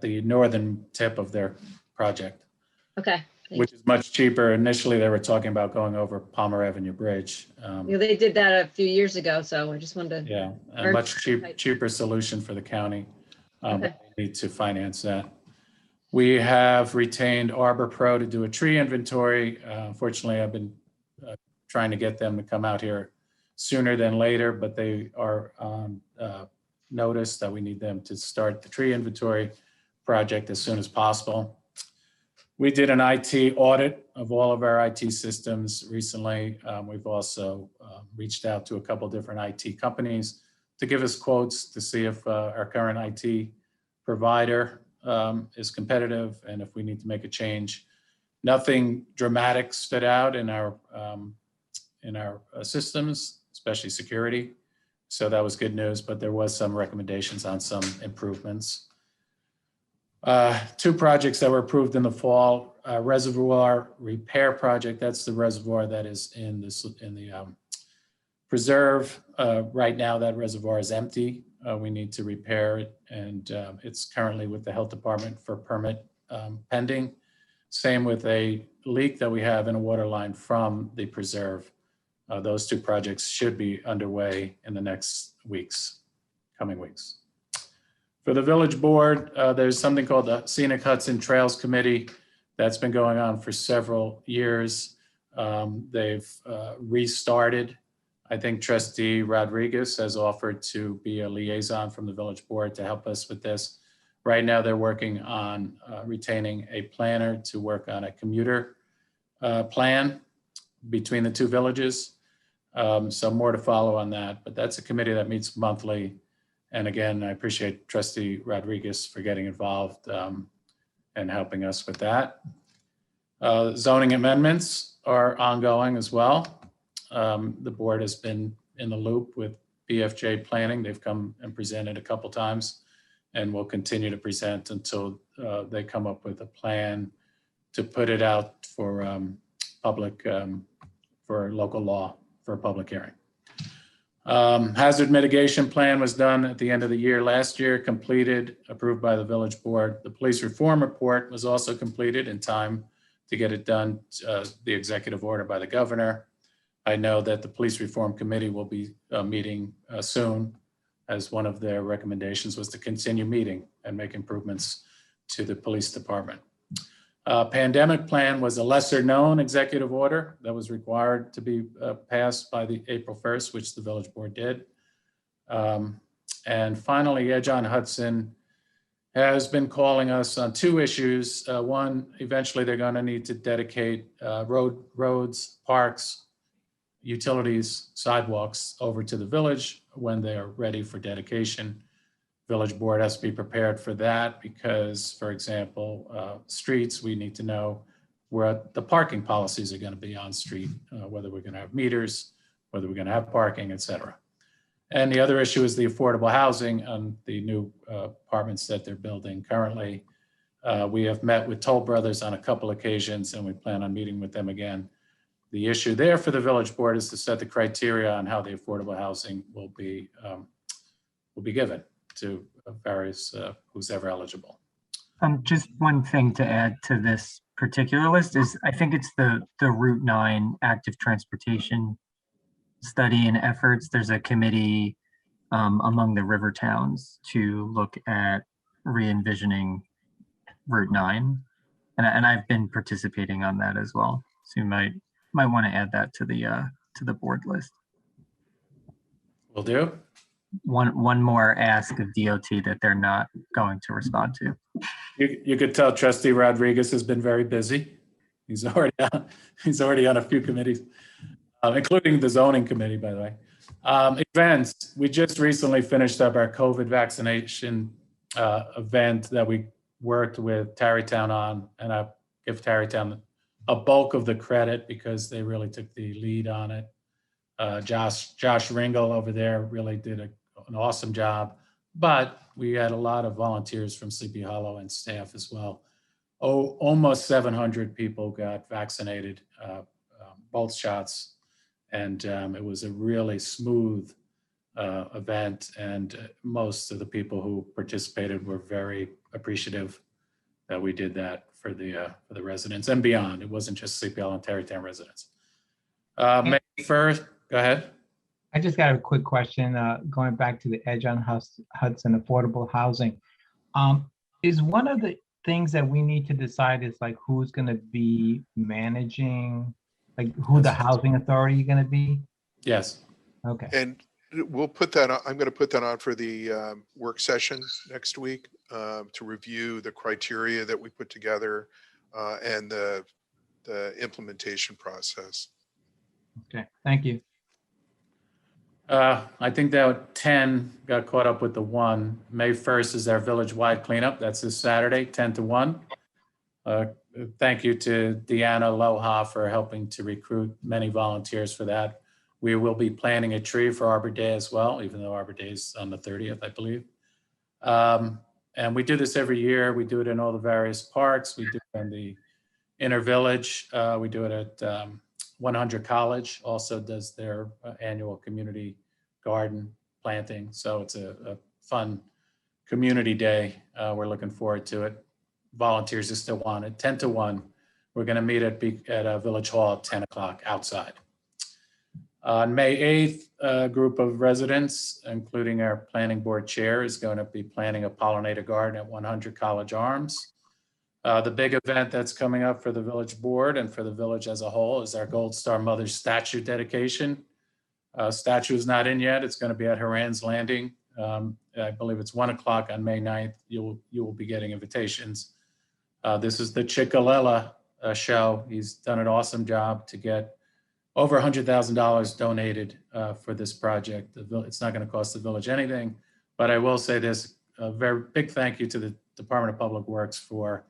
S6: the northern tip of their project.
S4: Okay.
S6: Which is much cheaper. Initially, they were talking about going over Palmer Avenue Bridge.
S4: Yeah, they did that a few years ago, so I just wanted to.
S6: Yeah, a much cheaper solution for the county.
S4: Okay.
S6: We need to finance that. We have retained Arbor Pro to do a tree inventory. Unfortunately, I've been trying to get them to come out here sooner than later, but they are on notice that we need them to start the tree inventory project as soon as possible. We did an IT audit of all of our IT systems recently. We've also reached out to a couple different IT companies to give us quotes to see if our current IT provider is competitive and if we need to make a change. Nothing dramatic stood out in our systems, especially security. So that was good news, but there was some recommendations on some improvements. 2 projects that were approved in the fall, reservoir repair project. That's the reservoir that is in the preserve. Right now, that reservoir is empty. We need to repair it, and it's currently with the health department for permit pending. Same with a leak that we have in a water line from the preserve. Those 2 projects should be underway in the next coming weeks. For the village board, there's something called the Scenic Hudson Trails Committee that's been going on for several years. They've restarted. I think Trustee Rodriguez has offered to be a liaison from the village board to help us with this. Right now, they're working on retaining a planner to work on a commuter plan between the 2 villages. So more to follow on that, but that's a committee that meets monthly. And again, I appreciate Trustee Rodriguez for getting involved and helping us with that. Zoning amendments are ongoing as well. The board has been in the loop with BFJ planning. They've come and presented a couple times and will continue to present until they come up with a plan to put it out for public, for local law for a public hearing. Hazard mitigation plan was done at the end of the year last year, completed, approved by the village board. The police reform report was also completed in time to get it done, the executive order by the governor. I know that the police reform committee will be meeting soon, as one of their recommendations was to continue meeting and make improvements to the police department. Pandemic plan was a lesser known executive order that was required to be passed by the April 1st, which the village board did. And finally, Edge on Hudson has been calling us on 2 issues. One, eventually they're going to need to dedicate roads, parks, utilities, sidewalks over to the village when they are ready for dedication. Village board has to be prepared for that because, for example, streets, we need to know where the parking policies are going to be on street, whether we're going to have meters, whether we're going to have parking, et cetera. And the other issue is the affordable housing on the new apartments that they're building currently. We have met with Toll Brothers on a couple occasions and we plan on meeting with them again. the issue there for the village board is to set the criteria on how the affordable housing will be given to various who's ever eligible.
S1: Just one thing to add to this particular list is I think it's the Route 9 active transportation study and efforts. There's a committee among the river towns to look at re-envisioning Route 9. And I've been participating on that as well. So you might want to add that to the board list.
S6: Will do.
S1: One more ask of DOT that they're not going to respond to.
S6: You could tell Trustee Rodriguez has been very busy. He's already on a few committees, including the zoning committee, by the way. Events, we just recently finished up our COVID vaccination event that we worked with Tarrytown on, and I give Tarrytown a bulk of the credit because they really took the lead on it. Josh Ringel over there really did an awesome job, but we had a lot of volunteers from Sleepy Hollow and staff as well. Almost 700 people got vaccinated, both shots, and it was a really smooth event, and most of the people who participated were very appreciative that we did that for the residents and beyond. It wasn't just Sleepy Hollow and Tarrytown residents. May 1st, go ahead.
S9: I just got a quick question, going back to the Edge on Hudson affordable housing. Is one of the things that we need to decide is like who's going to be managing, like who the housing authority is going to be?
S6: Yes.
S9: Okay.
S2: And we'll put that on, I'm going to put that on for the work session next week to review the criteria that we put together and the implementation process.
S9: Okay, thank you.
S6: I think that 10 got caught up with the 1. May 1st is our village-wide cleanup. That's this Saturday, 10 to 1. Thank you to Deanna Loha for helping to recruit many volunteers for that. We will be planting a tree for Arbor Day as well, even though Arbor Day is on the 30th, I believe. And we do this every year. We do it in all the various parks. We do it in the inner village. We do it at 100 College also does their annual community garden planting. So it's a fun community day. We're looking forward to it. Volunteers are still on it. 10 to 1. We're going to meet at Village Hall at 10 o'clock outside. On May 8th, a group of residents, including our planning board chair, is going to be planting a pollinator garden at 100 College Arms. The big event that's coming up for the village board and for the village as a whole is our Gold Star Mother's statue dedication. Statue is not in yet. It's going to be at Horan's Landing. I believe it's 1 o'clock on May 9th. You will be getting invitations. This is the Chickalella show. He's done an awesome job to get over $100,000 donated for this project. It's not going to cost the village anything, but I will say this, a very big thank you to the Department of Public Works for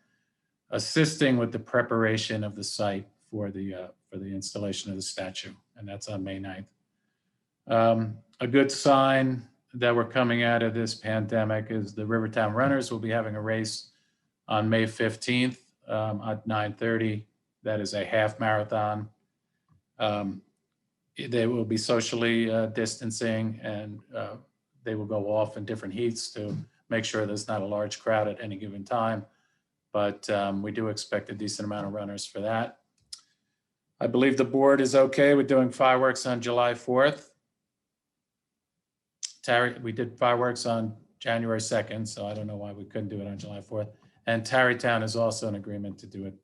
S6: assisting with the preparation of the site for the installation of the statue, and that's on May 9th. A good sign that we're coming out of this pandemic is the Rivertown Runners will be having a race on May 15th at 9:30. That is a half marathon. They will be socially distancing, and they will go off in different heats to make sure there's not a large crowd at any given time. But we do expect a decent amount of runners for that. I believe the board is okay with doing fireworks on July 4th. We did fireworks on January 2nd, so I don't know why we couldn't do it on July 4th. And Tarrytown is also in agreement to do it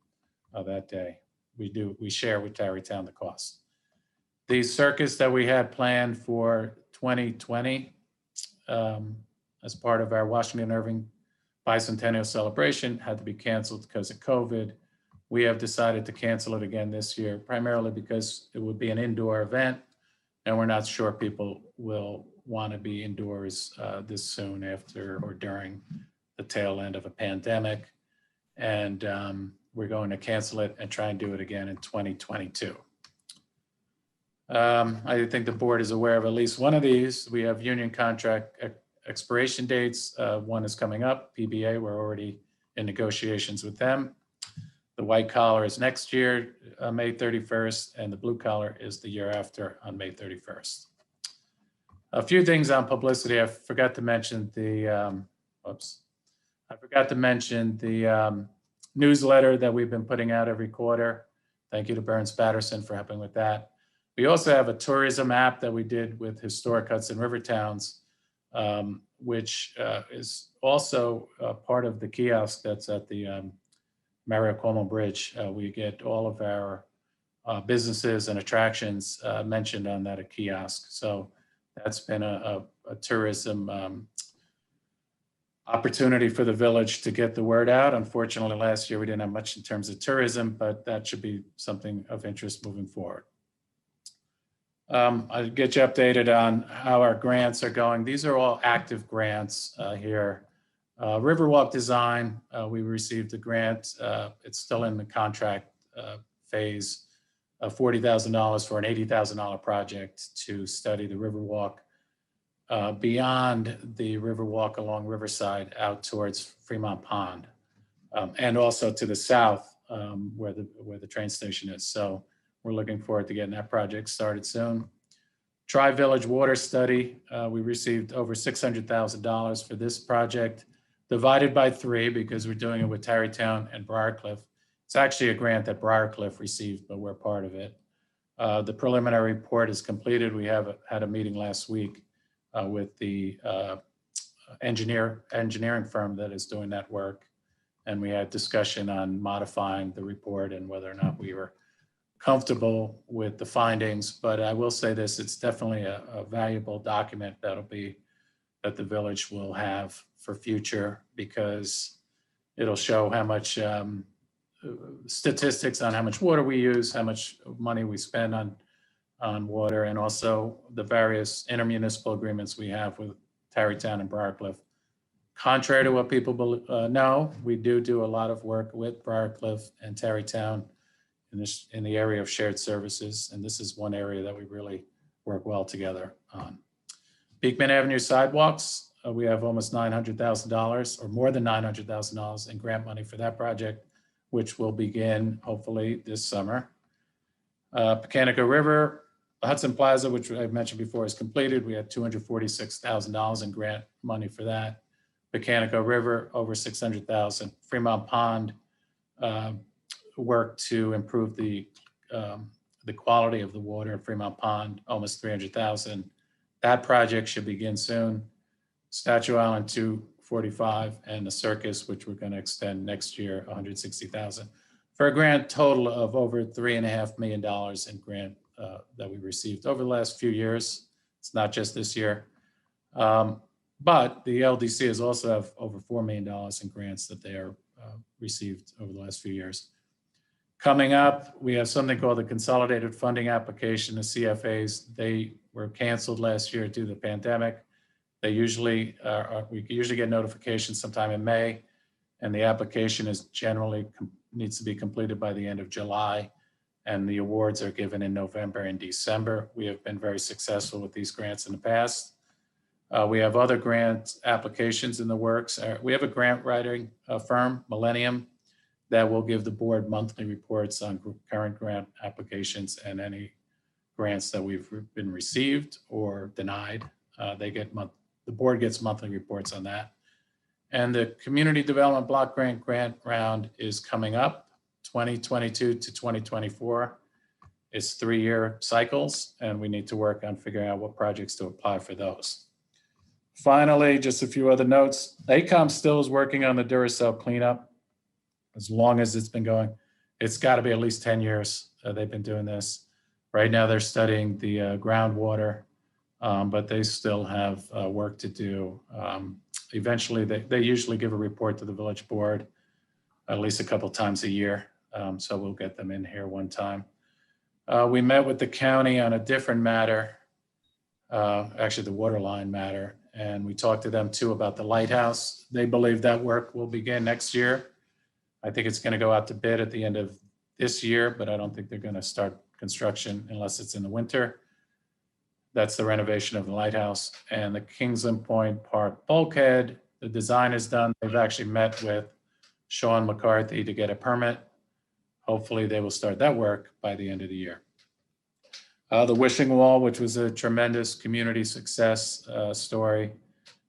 S6: that day. We share with Tarrytown the cost. The circus that we had planned for 2020 as part of our Washington Irving bicentennial celebration had to be canceled because of COVID. We have decided to cancel it again this year, primarily because it would be an indoor event, and we're not sure people will want to be indoors this soon after or during the tail end of a pandemic. And we're going to cancel it and try and do it again in 2022. I think the board is aware of at least one of these. We have union contract expiration dates. One is coming up, PBA. We're already in negotiations with them. The white collar is next year, May 31st, and the blue collar is the year after on May 31st. A few things on publicity. I forgot to mention the, newsletter that we've been putting out every quarter. Thank you to Burns Patterson for helping with that. We also have a tourism app that we did with Historic Hudson River Towns, which is also part of the kiosk that's at the Mario Cuomo Bridge. We get all of our businesses and attractions mentioned on that kiosk. So that's been a tourism opportunity for the village to get the word out. Unfortunately, last year we didn't have much in terms of tourism, but that should be something of interest moving forward. I'll get you updated on how our grants are going. These are all active grants here. Riverwalk Design, we received a grant. It's still in the contract phase of $40,000 for an $80,000 project to study the Riverwalk beyond the Riverwalk along Riverside out towards Fremont Pond, and also to the south where the train station is. So we're looking forward to getting that project started soon. Tri-Village Water Study, we received over $600,000 for this project, divided by 3 because we're doing it with Tarrytown and Briarcliff. It's actually a grant that Briarcliff received, but we're part of it. The preliminary report is completed. We had a meeting last week with the engineering firm that is doing that work. And we had discussion on modifying the report and whether or not we were comfortable with the findings. But I will say this, it's definitely a valuable document that the village will have for future, because it'll show how much statistics on how much water we use, how much money we spend on water, and also the various intermunicipal agreements we have with Tarrytown and Briarcliff. Contrary to what people know, we do a lot of work with Briarcliff and Tarrytown in the area of shared services, and this is one area that we really work well together on. Beekman Avenue sidewalks, we have almost $900,000 or more than $900,000 in grant money for that project, which will begin hopefully this summer. Pecanico River, Hudson Plaza, which I've mentioned before, is completed. We had $246,000 in grant money for that. Pecanico River, over $600,000. Fremont Pond, work to improve the quality of the water in Fremont Pond, almost $300,000. That project should begin soon. Statue Island 245 and the Circus, which we're going to extend next year, $160,000, for a grand total of over $3.5 million in grant that we received over the last few years. It's not just this year. But the LDC has also have over $4 million in grants that they are received over the last few years. Coming up, we have something called the Consolidated Funding Application, the CFAs. They were canceled last year due to the pandemic. They usually we usually get notifications sometime in May, and the application is generally needs to be completed by the end of July, and the awards are given in November and December. We have been very successful with these grants in the past. We have other grant applications in the works. We have a grant writing firm, Millennium, that will give the board monthly reports on current grant applications and any grants that we've been received or denied. The board gets monthly reports on that. And the Community Development Block Grant round is coming up, 2022 to 2024. It's 3-year cycles, and we need to work on figuring out what projects to apply for those. Finally, just a few other notes. ACOM still is working on the Duracell Cleanup as long as it's been going. It's got to be at least 10 years they've been doing this. Right now they're studying the groundwater, but they still have work to do. Eventually, they usually give a report to the village board at least a couple times a year. So we'll get them in here one time. We met with the county on a different matter, actually the water line matter, and we talked to them too about the lighthouse. They believe that work will begin next year. I think it's going to go out to bid at the end of this year, but I don't think they're going to start construction unless it's in the winter. That's the renovation of the lighthouse. And the Kingsland Point Park bulkhead, the design is done. They've actually met with Sean McCarthy to get a permit. hopefully they will start that work by the end of the year. The Wishing Wall, which was a tremendous community success story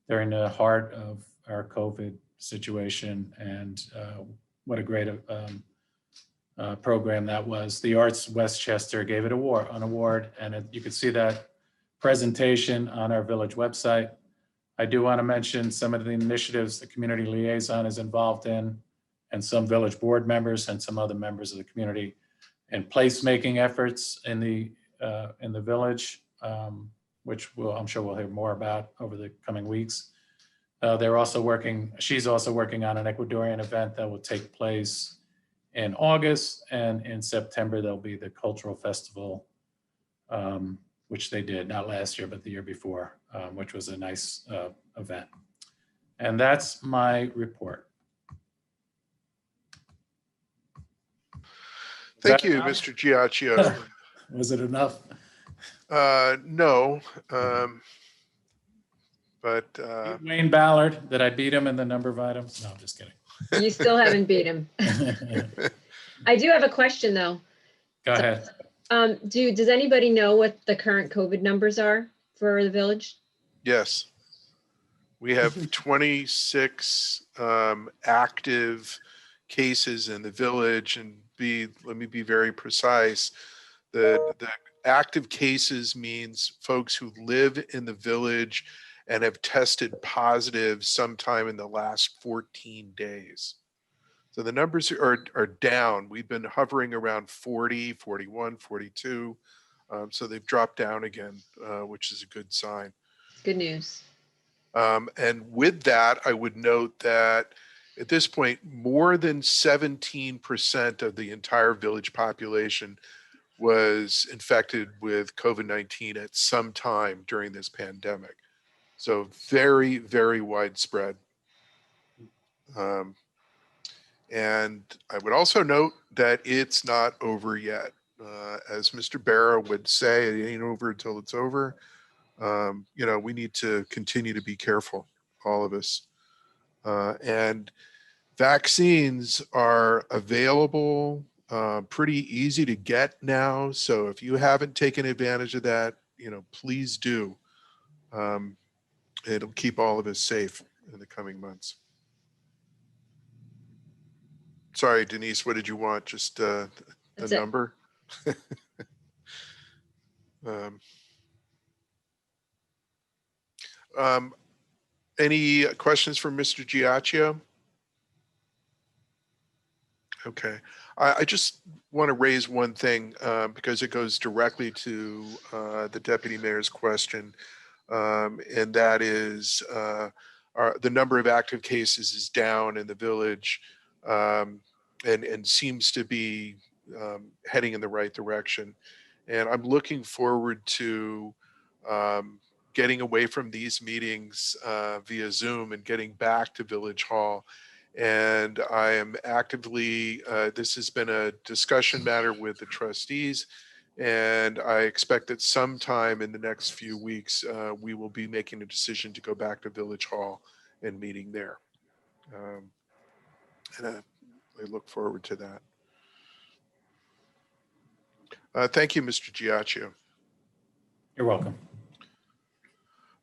S6: during the heart of our COVID situation, and what a great program that was. The Arts Westchester gave it an award, and you can see that presentation on our village website. I do want to mention some of the initiatives the community liaison is involved in, and some village board members and some other members of the community, and placemaking efforts in the village, which I'm sure we'll hear more about over the coming weeks. She's also working on an Ecuadorian event that will take place in August, and in September there'll be the cultural festival, which they did not last year but the year before, which was a nice event. And that's my report.
S2: Thank you, Mr. Giacchio.
S6: Was it enough?
S2: No, but
S6: Wayne Ballard, did I beat him in the number of items? No, I'm just kidding.
S4: You still haven't beat him. I do have a question though.
S6: Go ahead.
S4: Does anybody know what the current COVID numbers are for the village?
S2: yes, we have 26 active cases in the village, and let me be very precise. The active cases means folks who live in the village and have tested positive sometime in the last 14 days. So the numbers are down. We've been hovering around 40, 41, 42. So they've dropped down again, which is a good sign.
S4: Good news.
S2: And with that, I would note that at this point, more than 17% of the entire village population was infected with COVID-19 at some time during this pandemic. So very, very widespread. And I would also note that it's not over yet. As Mr. Barra would say, it ain't over until it's over. We need to continue to be careful, all of us. And vaccines are available, pretty easy to get now. So if you haven't taken advantage of that, please do. It'll keep all of us safe in the coming months. Sorry, Denise, what did you want? Just the number? Any questions for Mr. Giacchio? Okay, I just want to raise one thing because it goes directly to the deputy mayor's question, and that is the number of active cases is down in the village, and seems to be heading in the right direction. And I'm looking forward to getting away from these meetings via Zoom and getting back to Village Hall. And I am actively, this has been a discussion matter with the trustees, and I expect that sometime in the next few weeks, we will be making a decision to go back to Village Hall and meeting there. And I look forward to that. Thank you, Mr. Giacchio.
S6: You're welcome.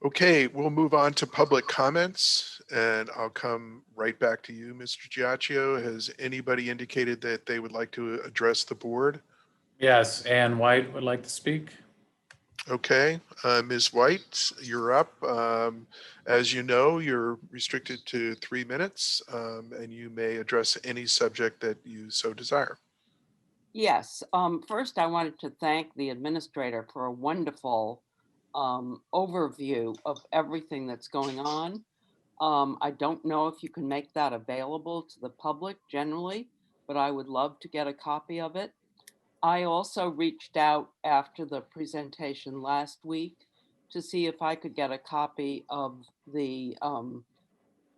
S2: Okay, we'll move on to public comments, and I'll come right back to you, Mr. Giacchio. Has anybody indicated that they would like to address the board?
S6: Yes, Ann White would like to speak.
S2: Okay, Ms. White, you're up. As you know, you're restricted to 3 minutes, and you may address any subject that you so desire.
S10: Yes, first I wanted to thank the administrator for a wonderful overview of everything that's going on. I don't know if you can make that available to the public generally, but I would love to get a copy of it. I also reached out after the presentation last week to see if I could get a copy of the,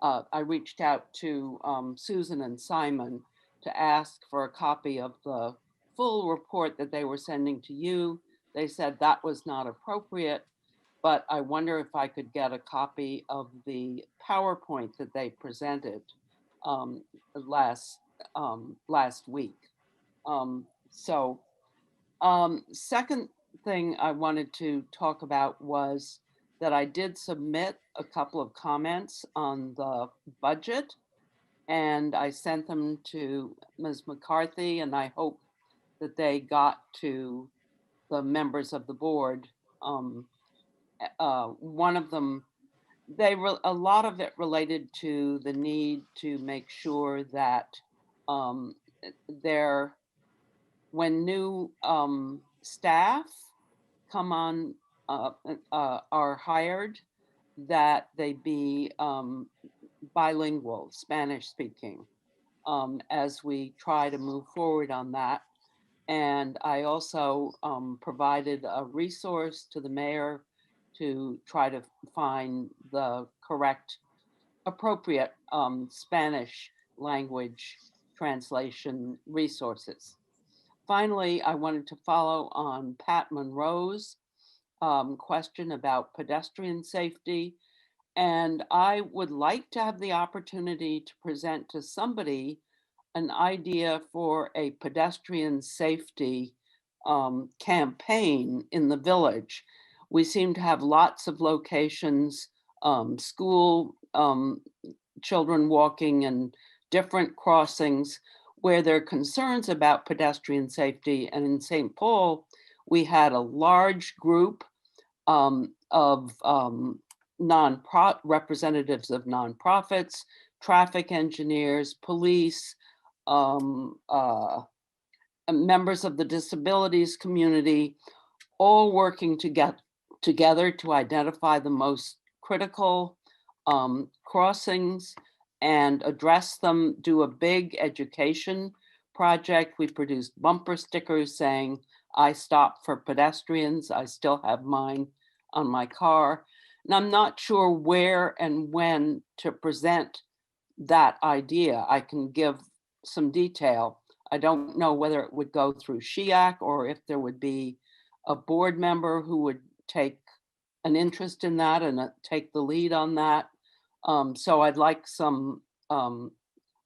S10: I reached out to Susan and Simon to ask for a copy of the full report that they were sending to you. They said that was not appropriate, but I wonder if I could get a copy of the PowerPoint that they presented last week. Second thing I wanted to talk about was that I did submit a couple of comments on the budget, and I sent them to Ms. McCarthy, and I hope that they got to the members of the board. One of them, a lot of it related to the need to make sure that when new staff come on, are hired, that they be bilingual, Spanish speaking, as we try to move forward on that. And I also provided a resource to the mayor to try to find the correct, appropriate Spanish language translation resources. Finally, I wanted to follow on Pat Monroe's question about pedestrian safety. And I would like to have the opportunity to present to somebody an idea for a pedestrian safety campaign in the village. We seem to have lots of locations, school children walking and different crossings where there are concerns about pedestrian safety. And in St. Paul, we had a large group of representatives of nonprofits, traffic engineers, police, members of the disabilities community, all working together to identify the most critical crossings and address them, do a big education project. We produced bumper stickers saying, "I stop for pedestrians." I still have mine on my car. And I'm not sure where and when to present that idea. I can give some detail. I don't know whether it would go through SHIAC or if there would be a board member who would take an interest in that and take the lead on that. So I'd like some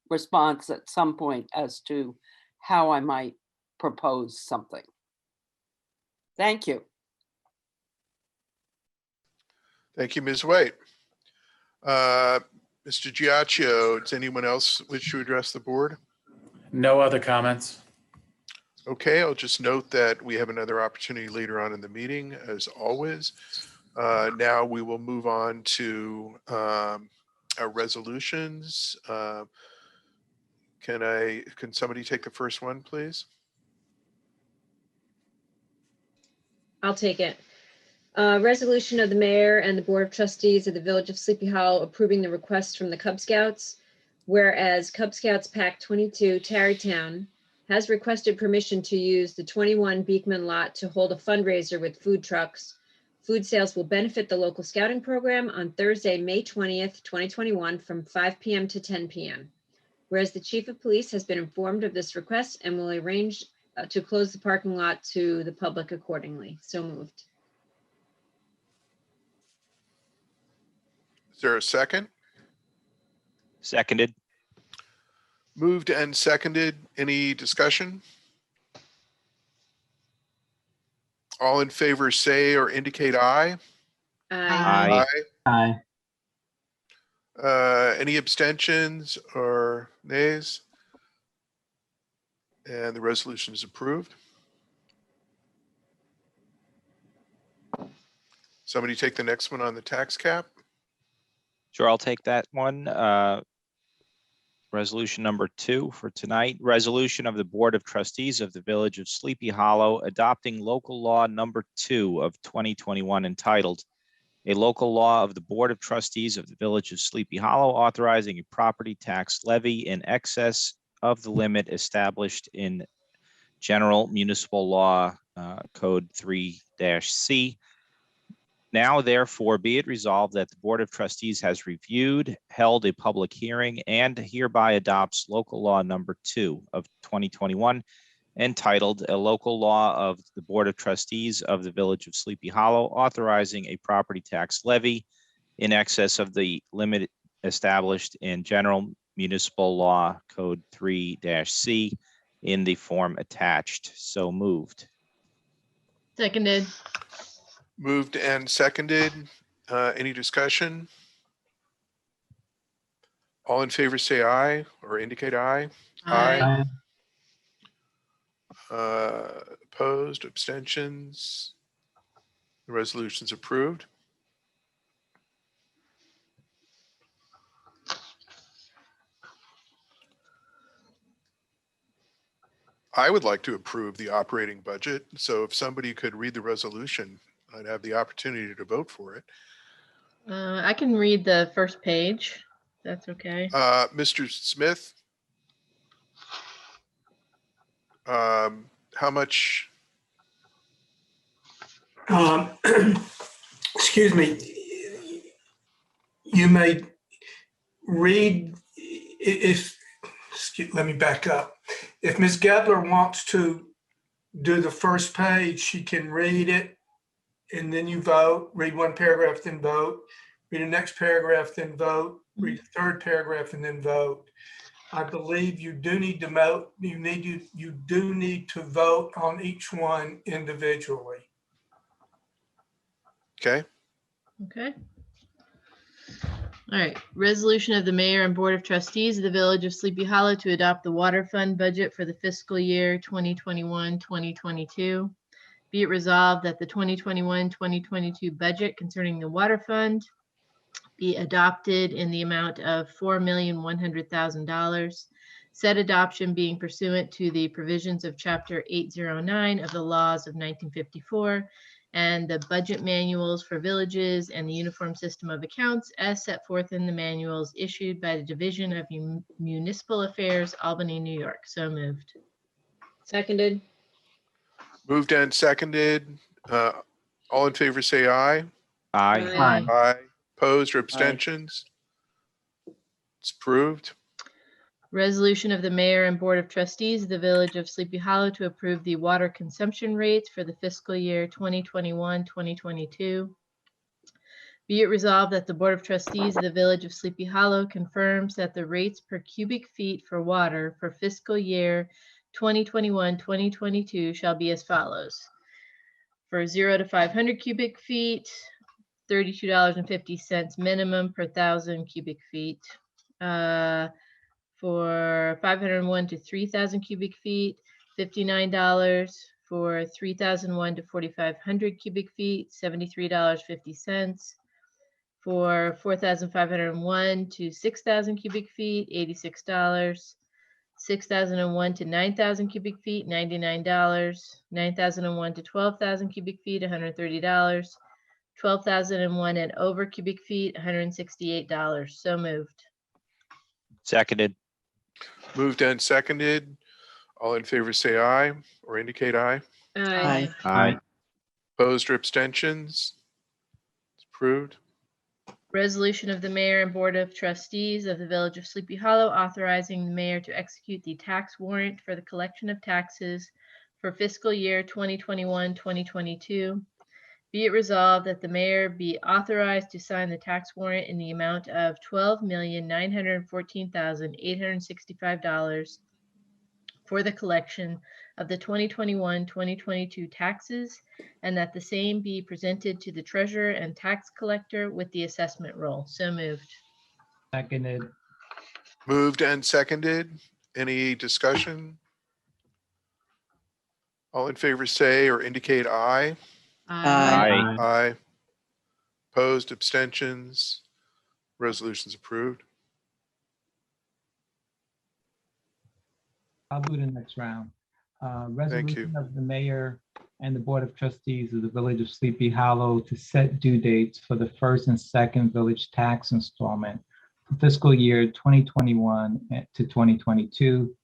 S10: response at some point as to how I might propose something. Thank you.
S2: Thank you, Ms. White. Mr. Giacchio, does anyone else wish to address the board?
S6: No other comments.
S2: Okay, I'll just note that we have another opportunity later on in the meeting, as always. Now we will move on to our resolutions. Can somebody take the first one, please?
S4: I'll take it. Resolution of the mayor and the board of trustees of the village of Sleepy Hollow approving the request from the Cub Scouts. Whereas Cub Scouts Pack 22 Tarrytown has requested permission to use the 21 Beekman lot to hold a fundraiser with food trucks. Food sales will benefit the local scouting program on Thursday, May 20th, 2021 from 5 p.m. to 10 p.m. Whereas the chief of police has been informed of this request and will arrange to close the parking lot to the public accordingly. So moved.
S2: Is there a second?
S3: Seconded.
S2: Moved and seconded. Any discussion? All in favor say or indicate aye.
S4: Aye.
S3: Aye.
S1: Aye.
S2: Any abstentions or nays? And the resolution is approved. Somebody take the next one on the tax cap.
S3: Sure, I'll take that one. Resolution number 2 for tonight. Resolution of the Board of Trustees of the Village of Sleepy Hollow adopting local law number 2 of 2021 entitled a local law of the Board of Trustees of the Village of Sleepy Hollow authorizing a property tax levy in excess of the limit established in General Municipal Law Code 3-C. Now, therefore, be it resolved that the Board of Trustees has reviewed, held a public hearing, and hereby adopts local law number 2 of 2021 entitled a local law of the Board of Trustees of the Village of Sleepy Hollow authorizing a property tax levy in excess of the limit established in General Municipal Law Code 3-C in the form attached. So moved.
S8: Seconded.
S2: Moved and seconded. Any discussion? All in favor say aye or indicate aye.
S8: Aye.
S2: Opposed, abstentions? The resolution's approved. I would like to approve the operating budget. So if somebody could read the resolution, I'd have the opportunity to vote for it.
S8: I can read the first page. That's okay.
S2: Mr. Smith? How much?
S11: Excuse me. You may read let me back up. If Ms. Gebler wants to do the first page, she can read it and then you vote, read one paragraph, then vote, read the next paragraph, then vote, read the third paragraph and then vote. I believe you do need to vote. You do need to vote on each one individually.
S2: Okay.
S8: Okay. All right. Resolution of the Mayor and Board of Trustees of the Village of Sleepy Hollow to adopt the water fund budget for the fiscal year 2021-2022. Be it resolved that the 2021-2022 budget concerning the water fund be adopted in the amount of $4,100,000. Said adoption being pursuant to the provisions of Chapter 809 of the laws of 1954 and the budget manuals for villages and the uniform system of accounts as set forth in the manuals issued by the Division of Municipal Affairs, Albany, New York. So moved.
S4: Seconded.
S2: Moved and seconded. All in favor say aye.
S3: Aye.
S4: Aye.
S2: Aye. Opposed or abstentions? It's approved.
S8: Resolution of the Mayor and Board of Trustees of the Village of Sleepy Hollow to approve the water consumption rates for the fiscal year 2021-2022. Be it resolved that the Board of Trustees of the Village of Sleepy Hollow confirms that the rates per cubic feet for water for fiscal year 2021-2022 shall be as follows. For 0 to 500 cubic feet, $32.50 minimum per 1,000 cubic feet. For 501 to 3,000 cubic feet, $59. For 3,001 to 4,500 cubic feet, $73.50. For 4,501 to 6,000 cubic feet, $86. 6,001 to 9,000 cubic feet, $99. 9,001 to 12,000 cubic feet, $130. 12,001 and over cubic feet, $168. So moved.
S3: Seconded.
S2: Moved and seconded. All in favor say aye or indicate aye.
S4: Aye.
S3: Aye.
S2: Opposed or abstentions? It's approved.
S8: Resolution of the Mayor and Board of Trustees of the Village of Sleepy Hollow authorizing the mayor to execute the tax warrant for the collection of taxes for fiscal year 2021-2022. Be it resolved that the mayor be authorized to sign the tax warrant in the amount of $12,914,865 for the collection of the 2021-2022 taxes, and that the same be presented to the treasurer and tax collector with the assessment roll. So moved.
S9: Seconded.
S2: Moved and seconded. Any discussion? All in favor say or indicate aye.
S3: Aye.
S2: Aye. Opposed, abstentions? Resolution's approved.
S9: I'll do the next round.
S2: you.
S9: Resolution of the mayor and the Board of Trustees of the Village of Sleepy Hollow to set due dates for the first and second village tax installment for fiscal year 2021 to 2022.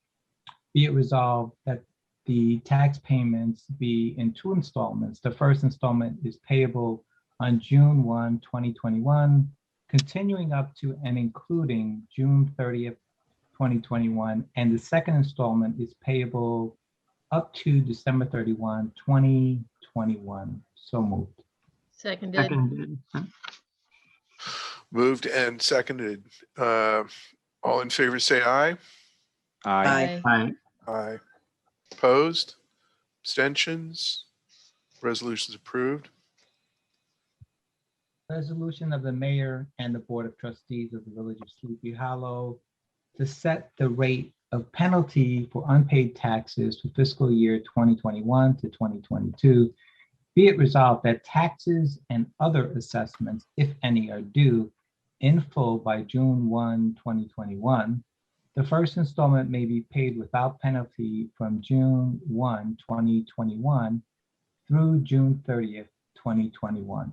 S9: Be it resolved that the tax payments be in 2 installments. The first installment is payable on June 1, 2021, continuing up to and including June 30th, 2021, and the second installment is payable up to December 31, 2021. So moved.
S8: Seconded.
S1: Seconded.
S2: Moved and seconded. All in favor say aye.
S3: Aye.
S1: Aye.
S2: Aye. Opposed? Abstentions? Resolution's approved.
S9: Resolution of the mayor and the board of trustees of the village of Sleepy Hollow to set the rate of penalty for unpaid taxes for fiscal year 2021 to 2022. Be it resolved that taxes and other assessments, if any, are due in full by June 1, 2021. The first installment may be paid without penalty from June 1, 2021 through June 30th, 2021.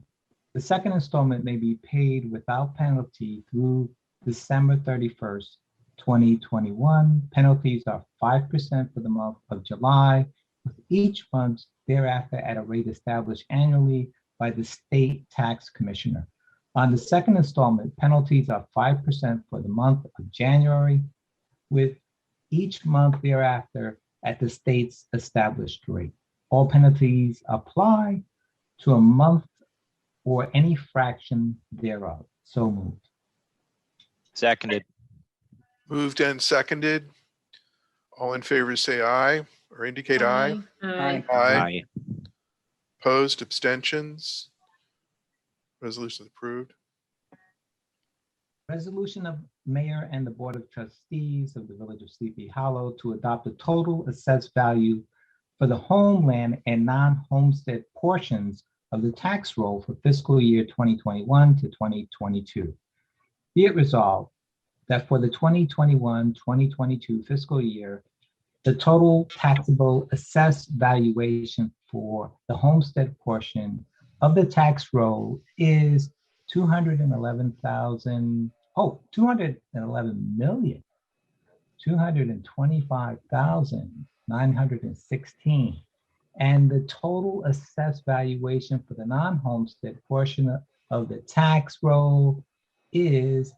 S9: The second installment may be paid without penalty through December 31st, 2021. Penalties are 5% for the month of July, with each month thereafter at a rate established annually by the state tax commissioner. On the second installment, penalties are 5% for the month of January, with each month thereafter at the state's established rate. All penalties apply to a month or any fraction thereof. So moved.
S3: Seconded.
S2: Moved and seconded. All in favor say aye or indicate aye.
S4: Aye.
S3: Aye.
S2: Opposed? Abstentions? Resolution is approved.
S9: Resolution of mayor and the board of trustees of the village of Sleepy Hollow to adopt a total assessed value for the Homeland and non-Homestead portions of the tax roll for fiscal year 2021 to 2022. Be it resolved that for the 2021-2022 fiscal year, the total taxable assessed valuation for the homestead portion of the tax roll is $211,225,916. And the total assessed valuation for the non-homestead portion of the tax roll is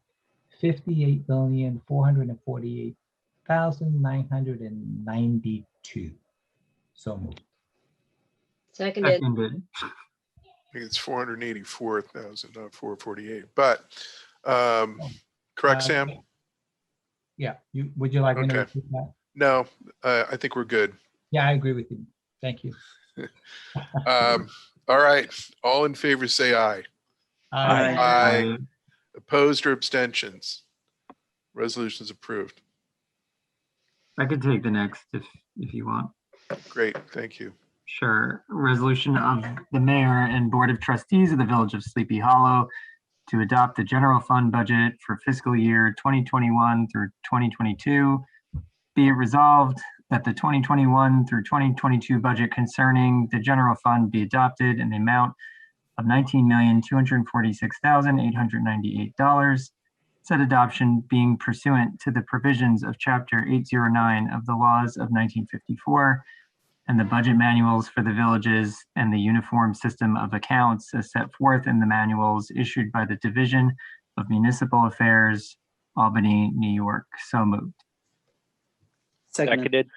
S9: $58,448,992. So moved.
S4: Seconded.
S1: Seconded.
S2: I think it's 484,000, not 448, but correct, Sam?
S9: Yeah, would you like me to
S2: Okay.
S9: repeat that?
S2: No, I think we're good.
S9: Yeah, I agree with you. Thank you.
S2: All right, all in favor say aye.
S9: Aye.
S2: Aye. Opposed or abstentions? Resolution is approved.
S1: I could take the next if you want.
S2: Great, thank you.
S1: Sure. Resolution of the mayor and board of trustees of the village of Sleepy Hollow to adopt the general fund budget for fiscal year 2021 through 2022. Be it resolved that the 2021 through 2022 budget concerning the general fund be adopted in the amount of $19,246,898. Said adoption being pursuant to the provisions of Chapter 809 of the laws of 1954 and the budget manuals for the villages and the uniform system of accounts as set forth in the manuals issued by the Division of Municipal Affairs, Albany, New York. So moved.
S3: Seconded.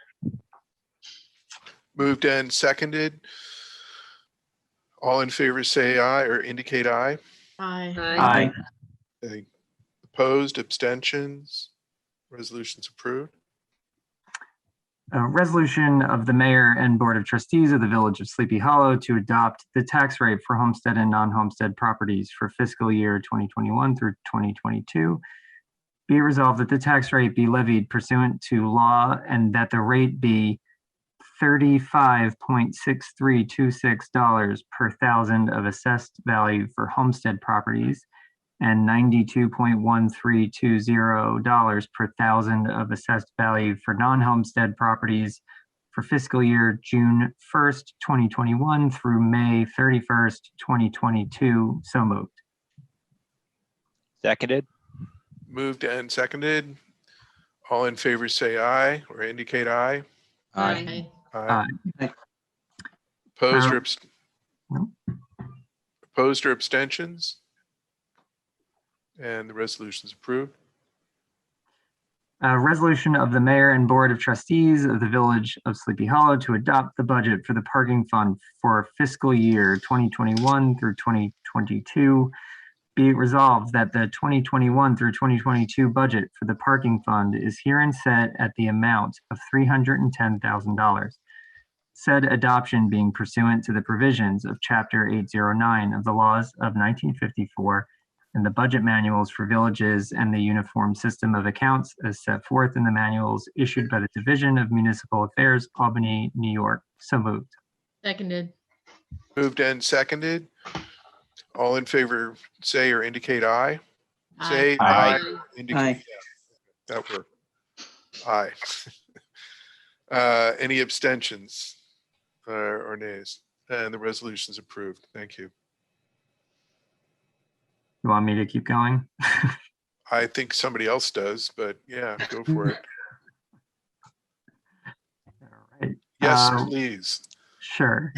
S2: Moved and seconded. All in favor say aye or indicate aye.
S8: Aye.
S1: Aye.
S2: Any opposed, abstentions? Resolution's approved.
S1: A resolution of the mayor and board of trustees of the village of Sleepy Hollow to adopt the tax rate for homestead and non-homestead properties for fiscal year 2021 through 2022. Be it resolved that the tax rate be levied pursuant to law and that the rate be $35.6326 per thousand of assessed value for homestead properties and $92.1320 per thousand of assessed value for non-homestead properties for fiscal year June 1st, 2021 through May 31st, 2022. So moved.
S3: Seconded.
S2: Moved and seconded. All in favor say aye or indicate aye.
S3: Aye.
S2: Aye.
S1: Aye.
S2: Opposed or
S1: No.
S2: opposed or abstentions? And the resolution is approved.
S1: A resolution of the mayor and board of trustees of the village of Sleepy Hollow to adopt the budget for the parking fund for fiscal year 2021 through 2022. Be it resolved that the 2021 through 2022 budget for the parking fund is herein set at the amount of $310,000. Said adoption being pursuant to the provisions of Chapter 809 of the laws of 1954 and the budget manuals for villages and the uniform system of accounts as set forth in the manuals issued by the Division of Municipal Affairs, Albany, New York. So moved.
S8: Seconded.
S2: Moved and seconded. All in favor, say or indicate aye. Say
S3: Aye.
S2: aye. Indicate
S12: Aye.
S2: that worked. Aye. Any abstentions or nays? And the resolution is approved. Thank you.
S1: You want me to keep going?
S2: I think somebody else does, but yeah, go for it.
S1: All right.
S2: Yes, please.
S1: Sure.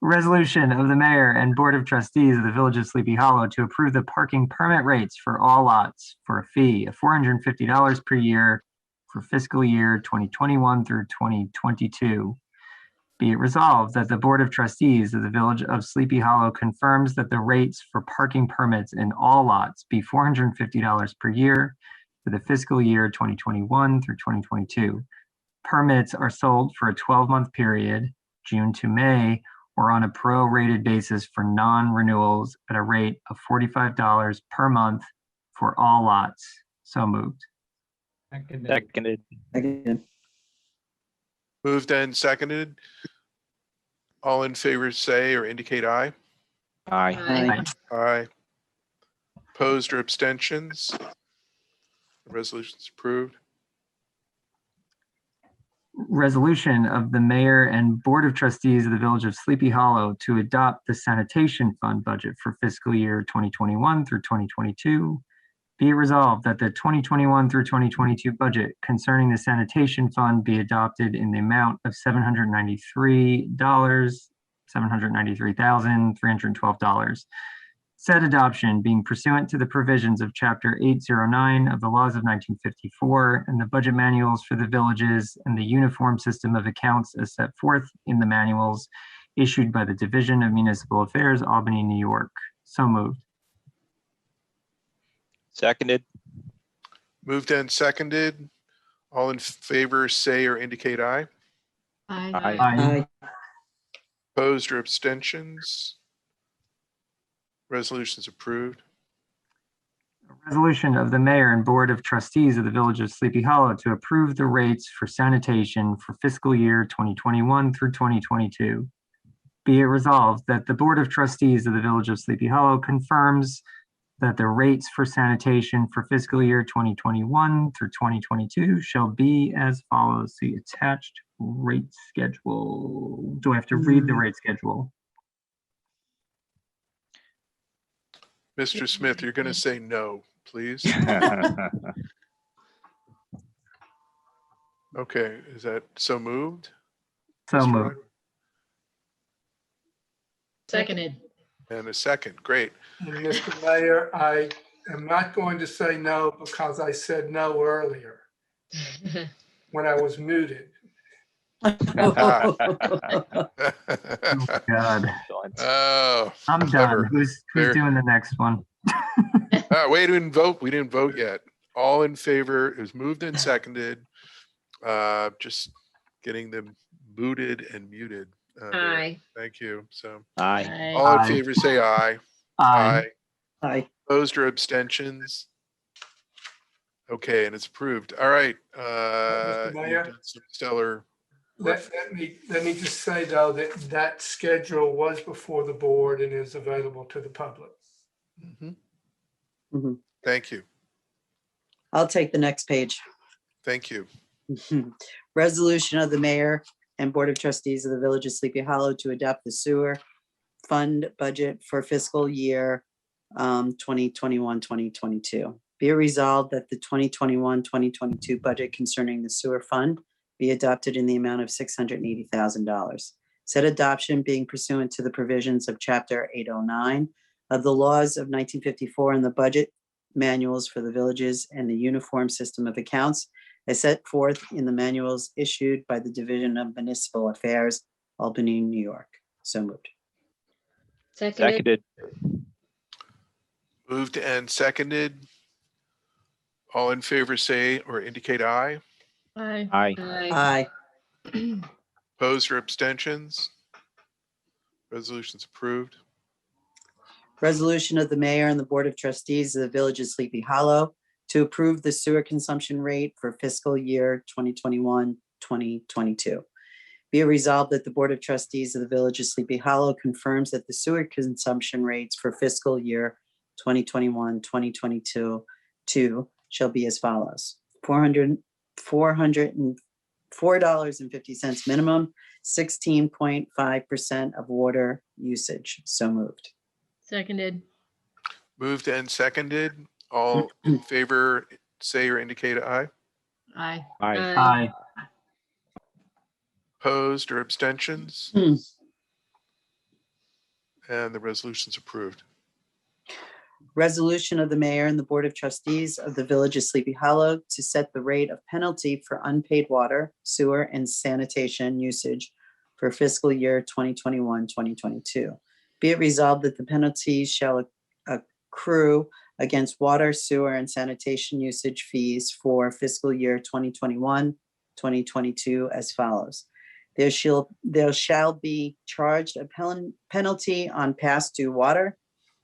S1: Resolution of the Mayor and Board of Trustees of the Village of Sleepy Hollow to approve the parking permit rates for all lots for a fee of $450 per year for fiscal year 2021 through 2022. Be it resolved that the Board of Trustees of the Village of Sleepy Hollow confirms that the rates for parking permits in all lots be $450 per year for the fiscal year 2021 through 2022. Permits are sold for a 12-month period, June to May, or on a prorated basis for non-renewals at a rate of $45 per month for all lots. So moved.
S3: Seconded.
S12: Seconded.
S2: Moved and seconded. All in favor, say or indicate aye.
S3: Aye.
S12: Aye.
S2: Aye. Opposed or abstentions? The resolution is approved.
S1: Resolution of the Mayor and Board of Trustees of the Village of Sleepy Hollow to adopt the Sanitation Fund budget for fiscal year 2021 through 2022. Be it resolved that the 2021 through 2022 budget concerning the Sanitation Fund be adopted in the amount of $793,312. Said adoption being pursuant to the provisions of Chapter 809 of the laws of 1954 and the budget manuals for the villages and the uniform system of accounts as set forth in the manuals issued by the Division of Municipal Affairs, Albany, New York. So moved.
S3: Seconded.
S2: Moved and seconded. All in favor, say or indicate aye.
S8: Aye.
S12: Aye.
S2: Opposed or abstentions? Resolution is approved.
S1: A resolution of the Mayor and Board of Trustees of the Village of Sleepy Hollow to approve the rates for sanitation for fiscal year 2021 through 2022. Be it resolved that the Board of Trustees of the Village of Sleepy Hollow confirms that the rates for sanitation for fiscal year 2021 through 2022 shall be as follows. The attached rate schedule. Do I have to read the rate schedule?
S2: Mr. Smith, you're going to say no, please. Okay, is that so moved?
S1: So
S2: Mr.
S1: moved.
S2: Ryder?
S8: Seconded.
S2: And a second, great.
S11: And Mr. Mayor, I am not going to say no because I said no earlier when I was muted.
S1: Oh, God.
S2: Oh,
S1: I'm
S2: clever.
S1: done. Who's
S2: There.
S1: doing the next one?
S2: Wait, we didn't vote. We didn't vote yet. All in favor, it was moved and seconded. Just getting them booted and muted. There.
S4: Aye.
S2: Thank you. So
S3: Aye.
S2: all in
S1: Aye.
S2: favor, say aye.
S1: Aye.
S12: Aye.
S2: Opposed or abstentions? Okay, and it's approved. All right. You've
S11: Mayor?
S2: done some stellar.
S11: Let me just say though, that schedule was before the board and is available to the public.
S2: Mhm.
S12: Mhm.
S2: Thank you.
S12: I'll take the next page.
S2: Thank you.
S12: Resolution of the Mayor and Board of Trustees of the Village of Sleepy Hollow to adopt the sewer fund budget for fiscal year 2021-2022. Be it resolved that the 2021-2022 budget concerning the sewer fund be adopted in the amount of $680,000. Said adoption being pursuant to the provisions of Chapter 809 of the laws of 1954 and the budget manuals for the villages and the uniform system of accounts as set forth in the manuals issued by the Division of Municipal Affairs, Albany, New York. So moved.
S4: Seconded.
S3: Seconded.
S2: Moved and seconded. All in favor say or indicate aye.
S8: Aye.
S3: Aye.
S12: Aye.
S2: Opposed or abstentions? Resolution's approved.
S12: Resolution of the mayor and the board of trustees of the village of Sleepy Hollow to approve the sewer consumption rate for fiscal year 2021, 2022. Be it resolved that the board of trustees of the village of Sleepy Hollow confirms that the sewer consumption rates for fiscal year 2021, 2022 shall be as follows: $404.50 minimum, 16.5% of water usage. So moved.
S8: Seconded.
S2: Moved and seconded. All in favor say or indicate aye.
S8: Aye.
S3: Aye.
S1: Aye.
S2: Opposed or abstentions?
S12: Hmm.
S2: And the resolution's approved.
S12: Resolution of the mayor and the board of trustees of the village of Sleepy Hollow to set the rate of penalty for unpaid water, sewer, and sanitation usage for fiscal year 2021, 2022. Be it resolved that the penalties shall accrue against water, sewer, and sanitation usage fees for fiscal year 2021, 2022 as follows. There shall be charged a penalty on past due water,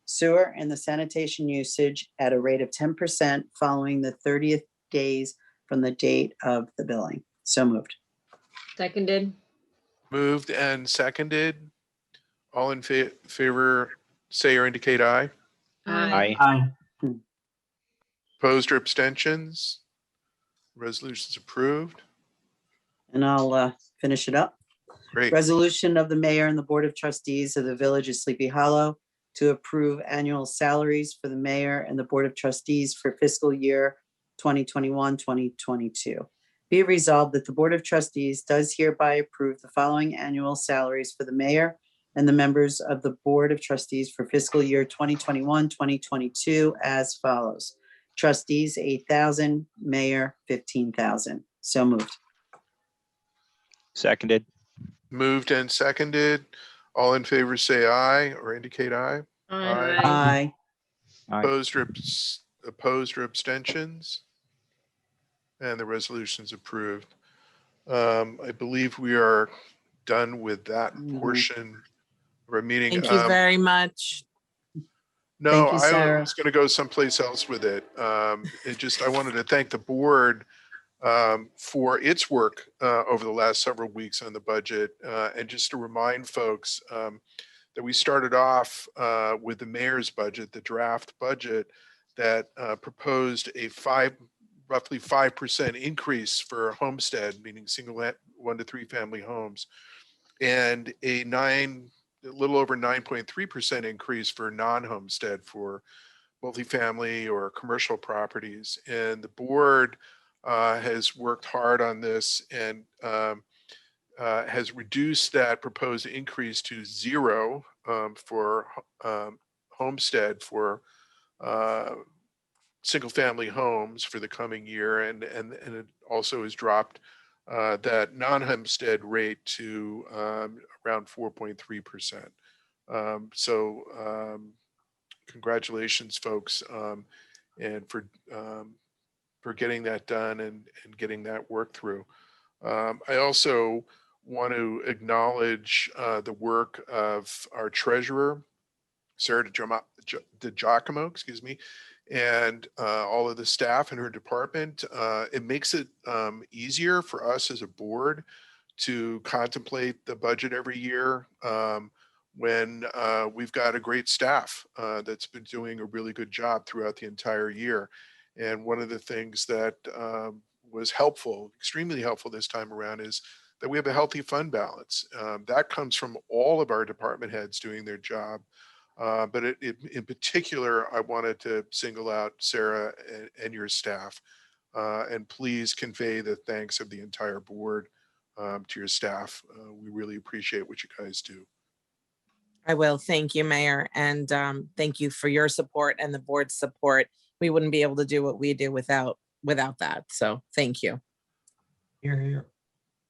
S12: sewer, and the sanitation usage at a rate of 10% following the 30th days from the date of the billing. So moved.
S4: Seconded.
S2: Moved and seconded. All in favor say or indicate aye.
S3: Aye.
S1: Aye.
S2: Opposed or abstentions? Resolution's approved.
S12: And I'll finish it up.
S2: Great.
S12: Resolution of the mayor and the board of trustees of the village of Sleepy Hollow to approve annual salaries for the mayor and the board of trustees for fiscal year 2021, 2022. Be it resolved that the board of trustees does hereby approve the following annual salaries for the mayor and the members of the board of trustees for fiscal year 2021, 2022 as follows. Trustees, $8,000, mayor, $15,000. So moved.
S3: Seconded.
S2: Moved and seconded. All in favor say aye or indicate aye.
S8: Aye.
S12: Aye.
S3: Aye.
S2: Opposed or abstentions? And the resolution's approved. I believe we are done with that portion of our meeting.
S7: Thank you very much.
S2: No,
S12: Thank you,
S2: I
S12: Sarah.
S2: was going to go someplace else with it. I wanted to thank the board for its work over the last several weeks on the budget. And just to remind folks that we started off with the mayor's budget, the draft budget that proposed a roughly 5% increase for homestead, meaning single 1 to 3 family homes, and a little over 9.3% increase for non-homestead for multifamily or commercial properties. And the board has worked hard on this and has reduced that proposed increase to 0 for homestead for single family homes for the coming year. And it also has dropped that non-homestead rate to around 4.3%. So congratulations, folks, and for getting that done and getting that work through. I also want to acknowledge the work of our treasurer, Sarah DiGiacomo, excuse me, and all of the staff in her department. It makes it easier for us as a board to contemplate the budget every year when we've got a great staff that's been doing a really good job throughout the entire year. And one of the things that was helpful, extremely helpful this time around, is that we have a healthy fund balance. That comes from all of our department heads doing their job. But in particular, I wanted to single out Sarah and your staff, and please convey the thanks of the entire board to your staff. We really appreciate what you guys do.
S7: I will. Thank you, Mayor. And thank you for your support and the board's support. We wouldn't be able to do what we do without that. So thank you.
S9: Here, here.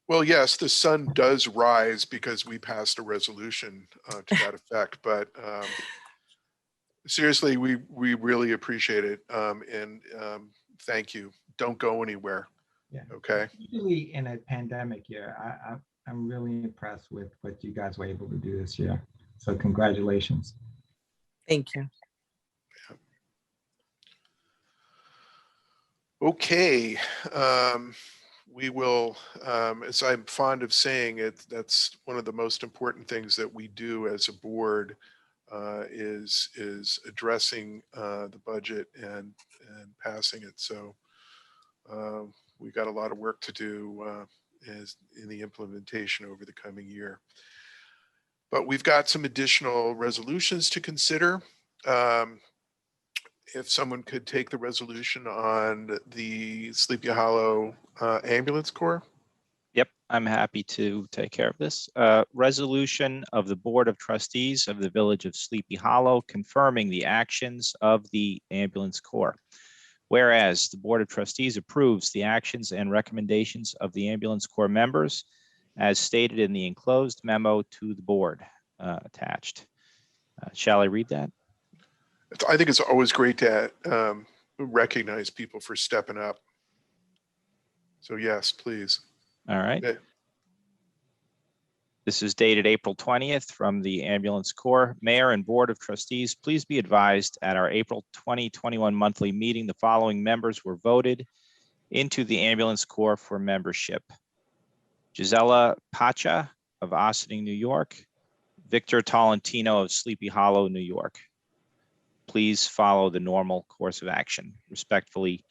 S2: Well, yes, the sun does rise because we passed a resolution to that effect, but seriously, we really appreciate it. And thank you. Don't go anywhere.
S9: Yeah.
S2: Okay.
S9: Usually in a pandemic year, I'm really impressed with what you guys were able to do this year. So congratulations.
S7: Thank you.
S2: Okay. We will, as I'm fond of saying it, that's one of the most important things that we do as a board, is addressing the budget and passing it. So we've got a lot of work to do as in the implementation over the coming year. But we've got some additional resolutions to consider. If someone could take the resolution on the Sleepy Hollow Ambulance Corps.
S3: Yep, I'm happy to take care of this. Resolution of the Board of Trustees of the Village of Sleepy Hollow confirming the actions of the Ambulance Corps. Whereas the Board of Trustees approves the actions and recommendations of the Ambulance Corps members as stated in the enclosed memo to the board attached. Shall I read that?
S2: I think it's always great to recognize people for stepping up. So yes, please.
S3: All right.
S2: Okay.
S3: This is dated April 20th from the Ambulance Corps. Mayor and Board of Trustees, please be advised at our April 2021 monthly meeting, the following members were voted into the Ambulance Corps for membership. Gisela Pacha of Ossining, New York. Victor Tolentino of Sleepy Hollow, New York. Please follow the normal course of action. Respectfully,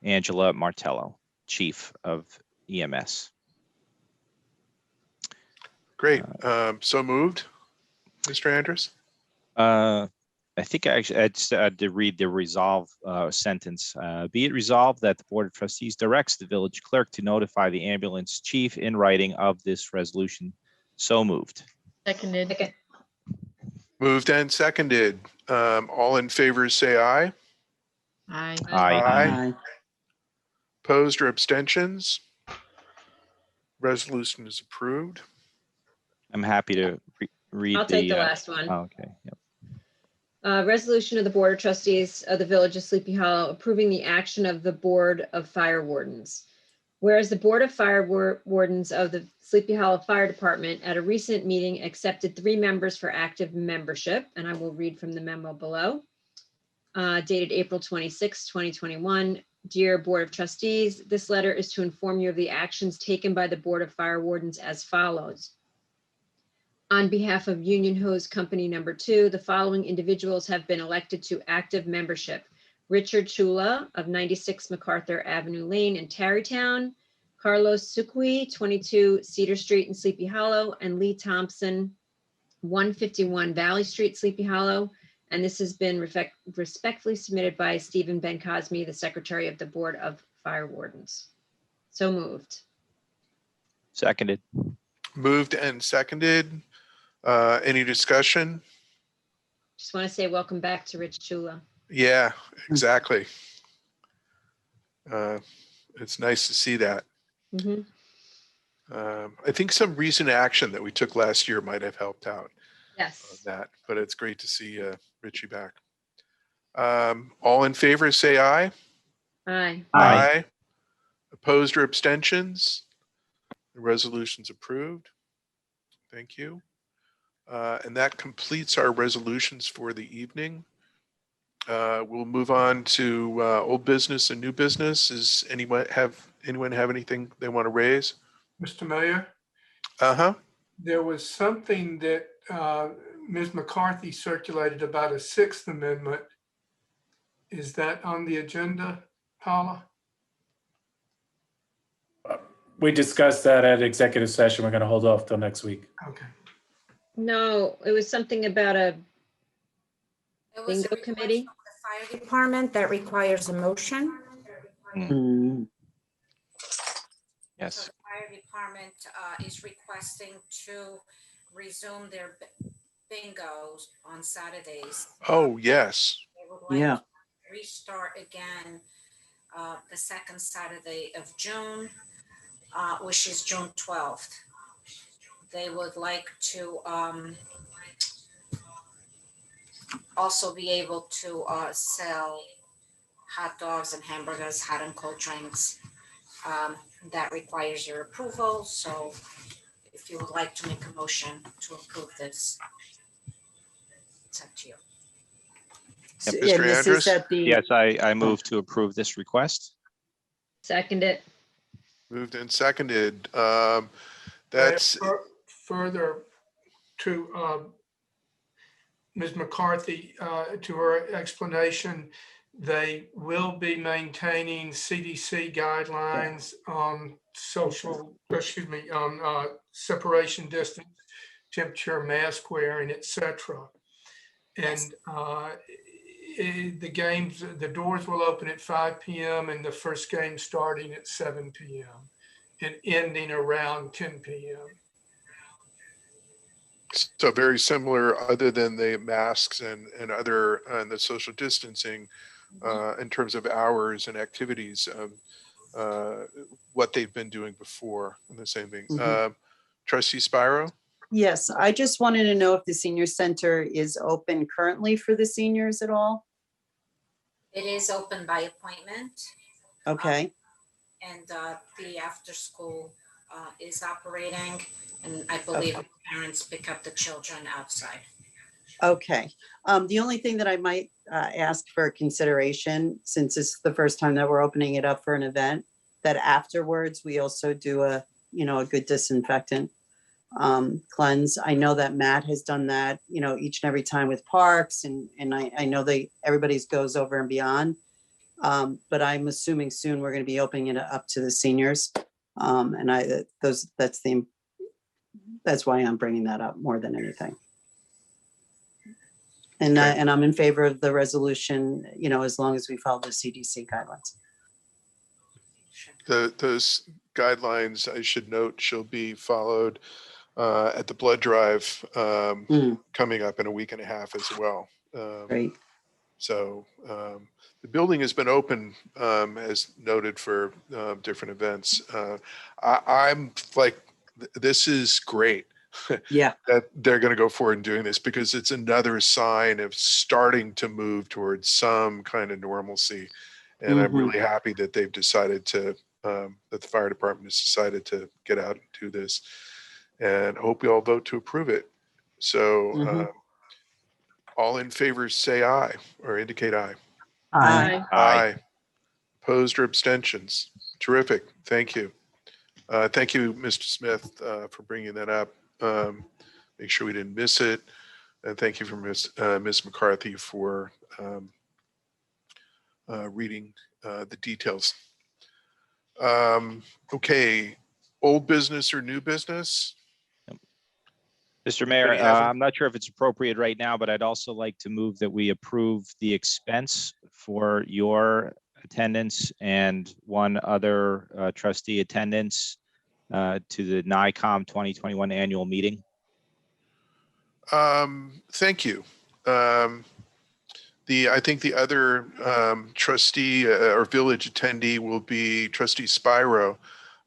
S3: Angela Martello, Chief of EMS.
S2: Great. So moved, Mr. Andrews.
S3: I think I just had to read the resolve sentence. Be it resolved that the Board of Trustees directs the village clerk to notify the ambulance chief in writing of this resolution. So moved.
S8: Seconded.
S4: Second.
S2: Moved and seconded. All in favor, say aye.
S8: Aye.
S3: Aye.
S12: Aye.
S2: Opposed or abstentions? Resolution is approved.
S3: I'm happy to read
S4: I'll take the last one.
S3: Oh, okay. Yep.
S4: Resolution of the Board of Trustees of the Village of Sleepy Hollow approving the action of the Board of Fire Wardens. Whereas the Board of Fire Wardens of the Sleepy Hollow Fire Department at a recent meeting accepted 3 members for active membership, and I will read from the memo below. Dated April 26, 2021. Dear Board of Trustees, this letter is to inform you of the actions taken by the Board of Fire Wardens as follows. On behalf of Union Hose Company Number 2, the following individuals have been elected to active membership. Richard Chula of 96 MacArthur Avenue Lane in Tarrytown, Carlos Sucui, 22 Cedar Street in Sleepy Hollow, and Lee Thompson, 151 Valley Street, Sleepy Hollow. And this has been respectfully submitted by Stephen Ben Cosme, the Secretary of the Board of Fire Wardens. So moved.
S3: Seconded.
S2: Moved and seconded. Any discussion?
S4: Just want to say welcome back to Rich Chula.
S2: Yeah, exactly. It's nice to see that.
S4: Mm-hmm.
S2: I think some recent action that we took last year might have helped out
S4: Yes.
S2: on that, but it's great to see Richie back. All in favor, say aye.
S4: Aye.
S3: Aye.
S2: Opposed or abstentions? The resolution's approved. Thank you. And that completes our resolutions for the evening. We'll move on to old business and new business. Does anyone have anything they want to raise?
S11: Mr. Mayor,
S2: Uh-huh.
S11: there was something that Ms. McCarthy circulated about a 6th Amendment. Is that on the agenda, Paula?
S6: We discussed that at executive session. We're going to hold off till next week.
S11: Okay.
S4: No, it was something about a
S13: It was a
S4: bingo
S13: request
S4: committee.
S13: from the fire department that requires a motion.
S12: Mm.
S3: Yes.
S13: So the fire department is requesting to resume their bingos on Saturdays.
S2: Oh, yes.
S13: They would like
S12: Yeah.
S13: to restart again the second Saturday of June, which is June 12th. also be able to sell hot dogs and hamburgers, hot and cold drinks. That requires your approval, so if you would like to make a motion to approve this, it's up to you.
S12: So,
S3: Mr.
S12: and this is
S2: Andrus?
S12: at the.
S3: Yes, I move to approve this request.
S4: Second it.
S2: Moved and seconded. That's,
S11: Further to Ms. McCarthy, to her explanation, they will be maintaining CDC guidelines on on separation distance, temperature, mask wearing, etc. And the doors will open at 5 p.m. and the first game starting at 7 p.m. and ending around 10 p.m.
S2: so very similar, other than the masks and other and the social distancing, in terms of hours and activities, what they've been doing before, and the same thing. Trustee Spiro?
S12: Yes, I just wanted to know if the senior center is open currently for the seniors at all?
S13: It is open by appointment.
S12: Okay,
S13: And the after school is operating, and I believe parents pick up the children outside.
S12: okay. The only thing that I might ask for consideration, since it's the first time that we're opening it up for an event, that afterwards we also do a good disinfectant cleanse. I know that Matt has done that, each and every time with parks, and I know everybody goes over and beyond. But I'm assuming soon we're going to be opening it up to the seniors. And that's why I'm bringing that up more than anything. And
S2: Okay.
S12: and I'm in favor of the resolution, as long as we follow the CDC guidelines.
S2: Those guidelines, I should note, shall be followed at the blood drive coming up in a week and a half as well.
S12: Great.
S2: So the building has been open, as noted, for different events. I'm like, this is great.
S12: Yeah.
S2: That they're going to go forward and doing this, because it's another sign of starting to move towards some kind of normalcy. And I'm really happy that they've decided to, that the fire department has decided to get out and do this. And I hope you all vote to approve it. So all in favor say aye, or indicate aye.
S1: Aye.
S2: Aye. Opposed or abstentions? Terrific. Thank you. Thank you, Mr. Smith, for bringing that up. Make sure we didn't miss it. And thank you for Ms. McCarthy for reading the details. Okay, old business or new business?
S3: Mr. Mayor,
S2: Anybody have
S3: I'm not sure if it's appropriate right now, but I'd also like to move that we approve the expense for your attendance and one other trustee attendance to the NICOM 2021 annual meeting.
S2: Thank you. I think the other trustee or village attendee will be Trustee Spiro.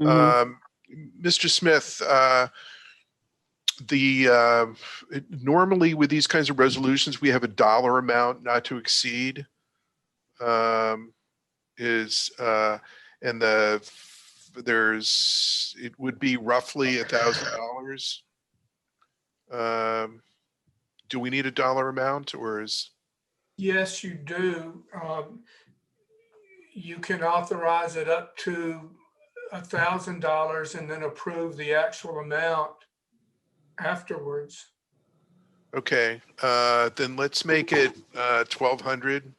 S2: Mr. Smith, normally with these kinds of resolutions, we have a dollar amount not to exceed. It would be roughly $1,000. Do we need a dollar amount, or is?
S11: Yes, you do. You can authorize it up to $1,000 and then approve the actual amount afterwards.
S2: Okay, then let's make it 1,200,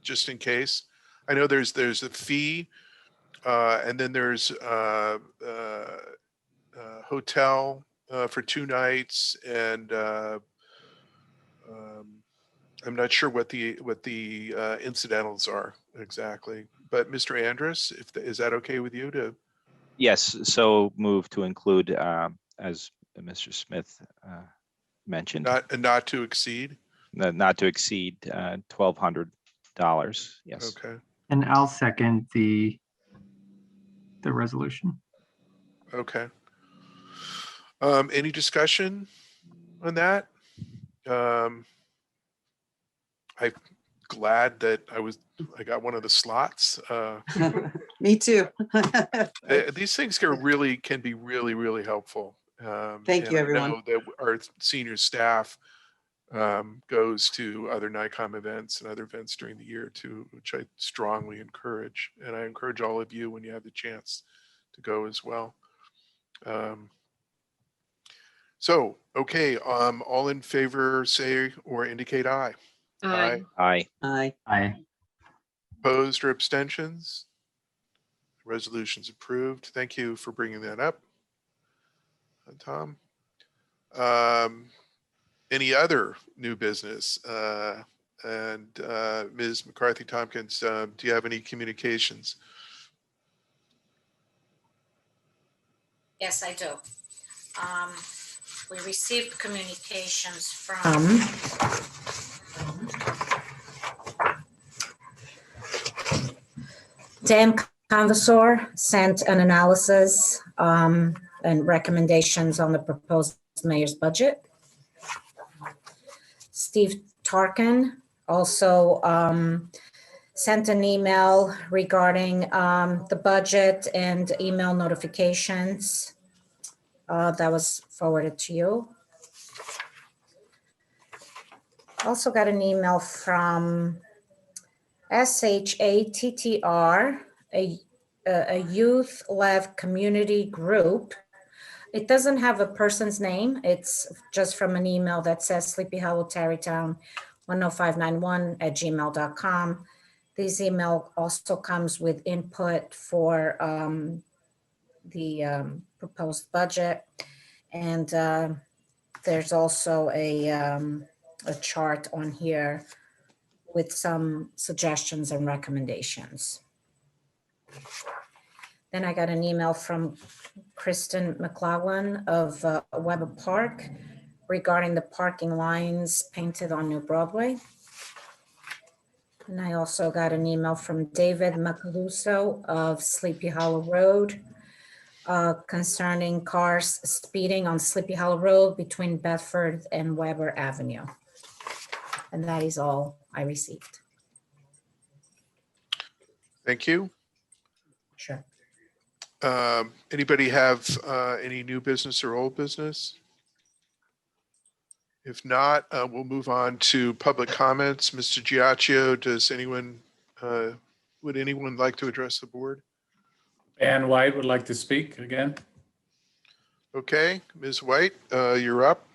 S2: just in case. I know there's a fee, and then there's hotel for 2 nights, and I'm not sure what the incidentals are exactly. But Mr. Andrus, is that okay with you to?
S3: Yes, so move to include, as Mr. Smith mentioned.
S2: Not to exceed?
S3: Not to exceed $1,200, yes.
S2: Okay.
S1: And I'll second the resolution.
S2: Okay. Any discussion on that? I'm glad that I got one of the slots.
S12: Me too.
S2: These things can be really, really helpful.
S12: Thank you,
S2: and I
S12: everyone.
S2: know that our senior staff goes to other NICOM events and other events during the year too, which I strongly encourage. And I encourage all of you when you have the chance to go as well. So, okay, all in favor say or indicate aye.
S4: Aye.
S3: Aye.
S12: Aye.
S1: Aye.
S2: Opposed or abstentions? Resolution's approved. Thank you for bringing that up, Tom. Any other new business? Ms. McCarthy Tompkins, do you have any communications?
S13: Yes, I do. We received communications from Dan Conversor sent an analysis and recommendations on the proposed mayor's budget. Steve Tarkin also sent an email regarding the budget and email notifications. That was forwarded to you. Also got an email from SHATTR, a youth-led community group. It doesn't have a person's name. It's just from an email that says Sleepy Hollow Tarrytown 10591@gmail.com. This email also comes with input for the proposed budget. And there's also a chart on here with some suggestions and recommendations. Then I got an email from Kristen McLaughlin of Weber Park regarding the parking lines painted on New Broadway. And I also got an email from David Macaluso of Sleepy Hollow Road concerning cars speeding on Sleepy Hollow Road between Bedford and Weber Avenue. And that is all I received.
S2: Thank you.
S12: Sure.
S2: Anybody have any new business or old business? If not, we'll move on to public comments. Mr. Giacchio, would anyone like to address the board?
S6: Ann White would like to speak again.
S2: Okay, Ms. White, you're up.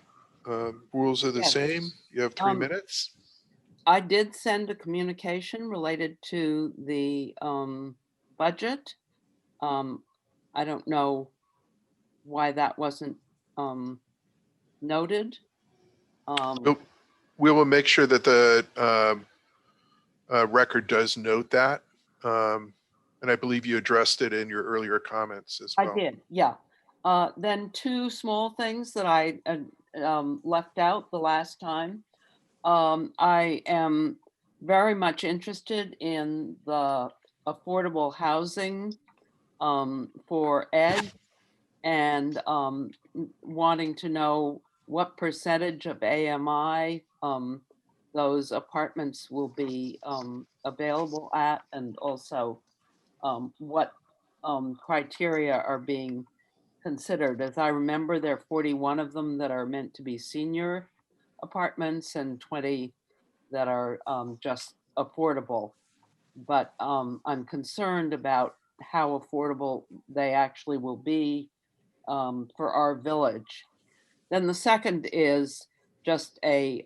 S2: Rules are the
S10: Yes.
S2: same. You have 3 minutes.
S10: I did send a communication related to the budget. I don't know why that wasn't noted.
S2: We will make sure that the record does note that. And I believe you addressed it in your earlier comments as well.
S10: I did, yeah. Then 2 small things that I left out the last time. I am very much interested in the affordable housing for Ed, and wanting to know what percentage of AMI those apartments will be available at, and also what criteria are being considered. As I remember, there are 41 of them that are meant to be senior apartments and 20 that are just affordable. But I'm concerned about how affordable they actually will be for our village. Then the second is just a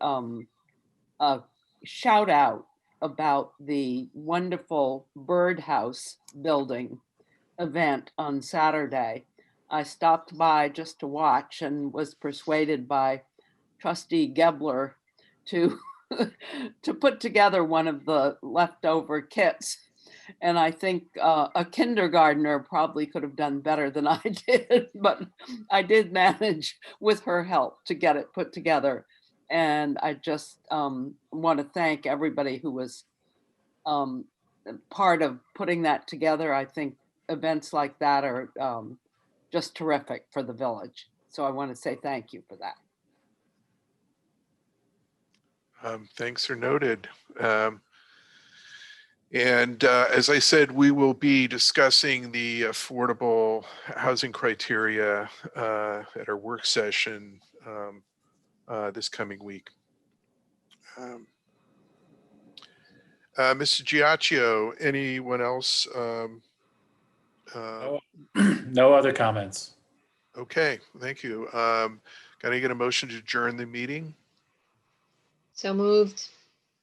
S10: shout out about the wonderful birdhouse building event on Saturday. I stopped by just to watch and was persuaded by Trustee Gebler to to put together one of the leftover kits. And I think a kindergartner probably could have done better than I did, but I did manage with her help to get it put together. And I just want to thank everybody who was part of putting that together. I think events like that are just terrific for the village. So I want to say thank you for that.
S2: Thanks are noted. And as I said, we will be discussing the affordable housing criteria at our work session this coming week. Mr. Giacchio, anyone else?
S6: No other comments.
S2: Okay, thank you. Can I get a motion to adjourn the meeting?
S4: So moved.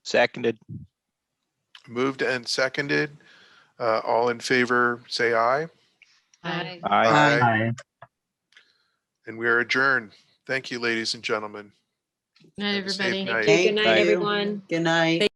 S3: Seconded.
S2: Moved and seconded. All in favor, say aye.
S4: Aye.
S3: Aye.
S1: Aye.
S2: And we are adjourned. Thank you, ladies and gentlemen.
S8: Night,
S2: Have a safe
S8: everybody.
S2: night.
S4: Thank you. Good night,
S12: Thank you.
S4: everyone.
S12: Good night.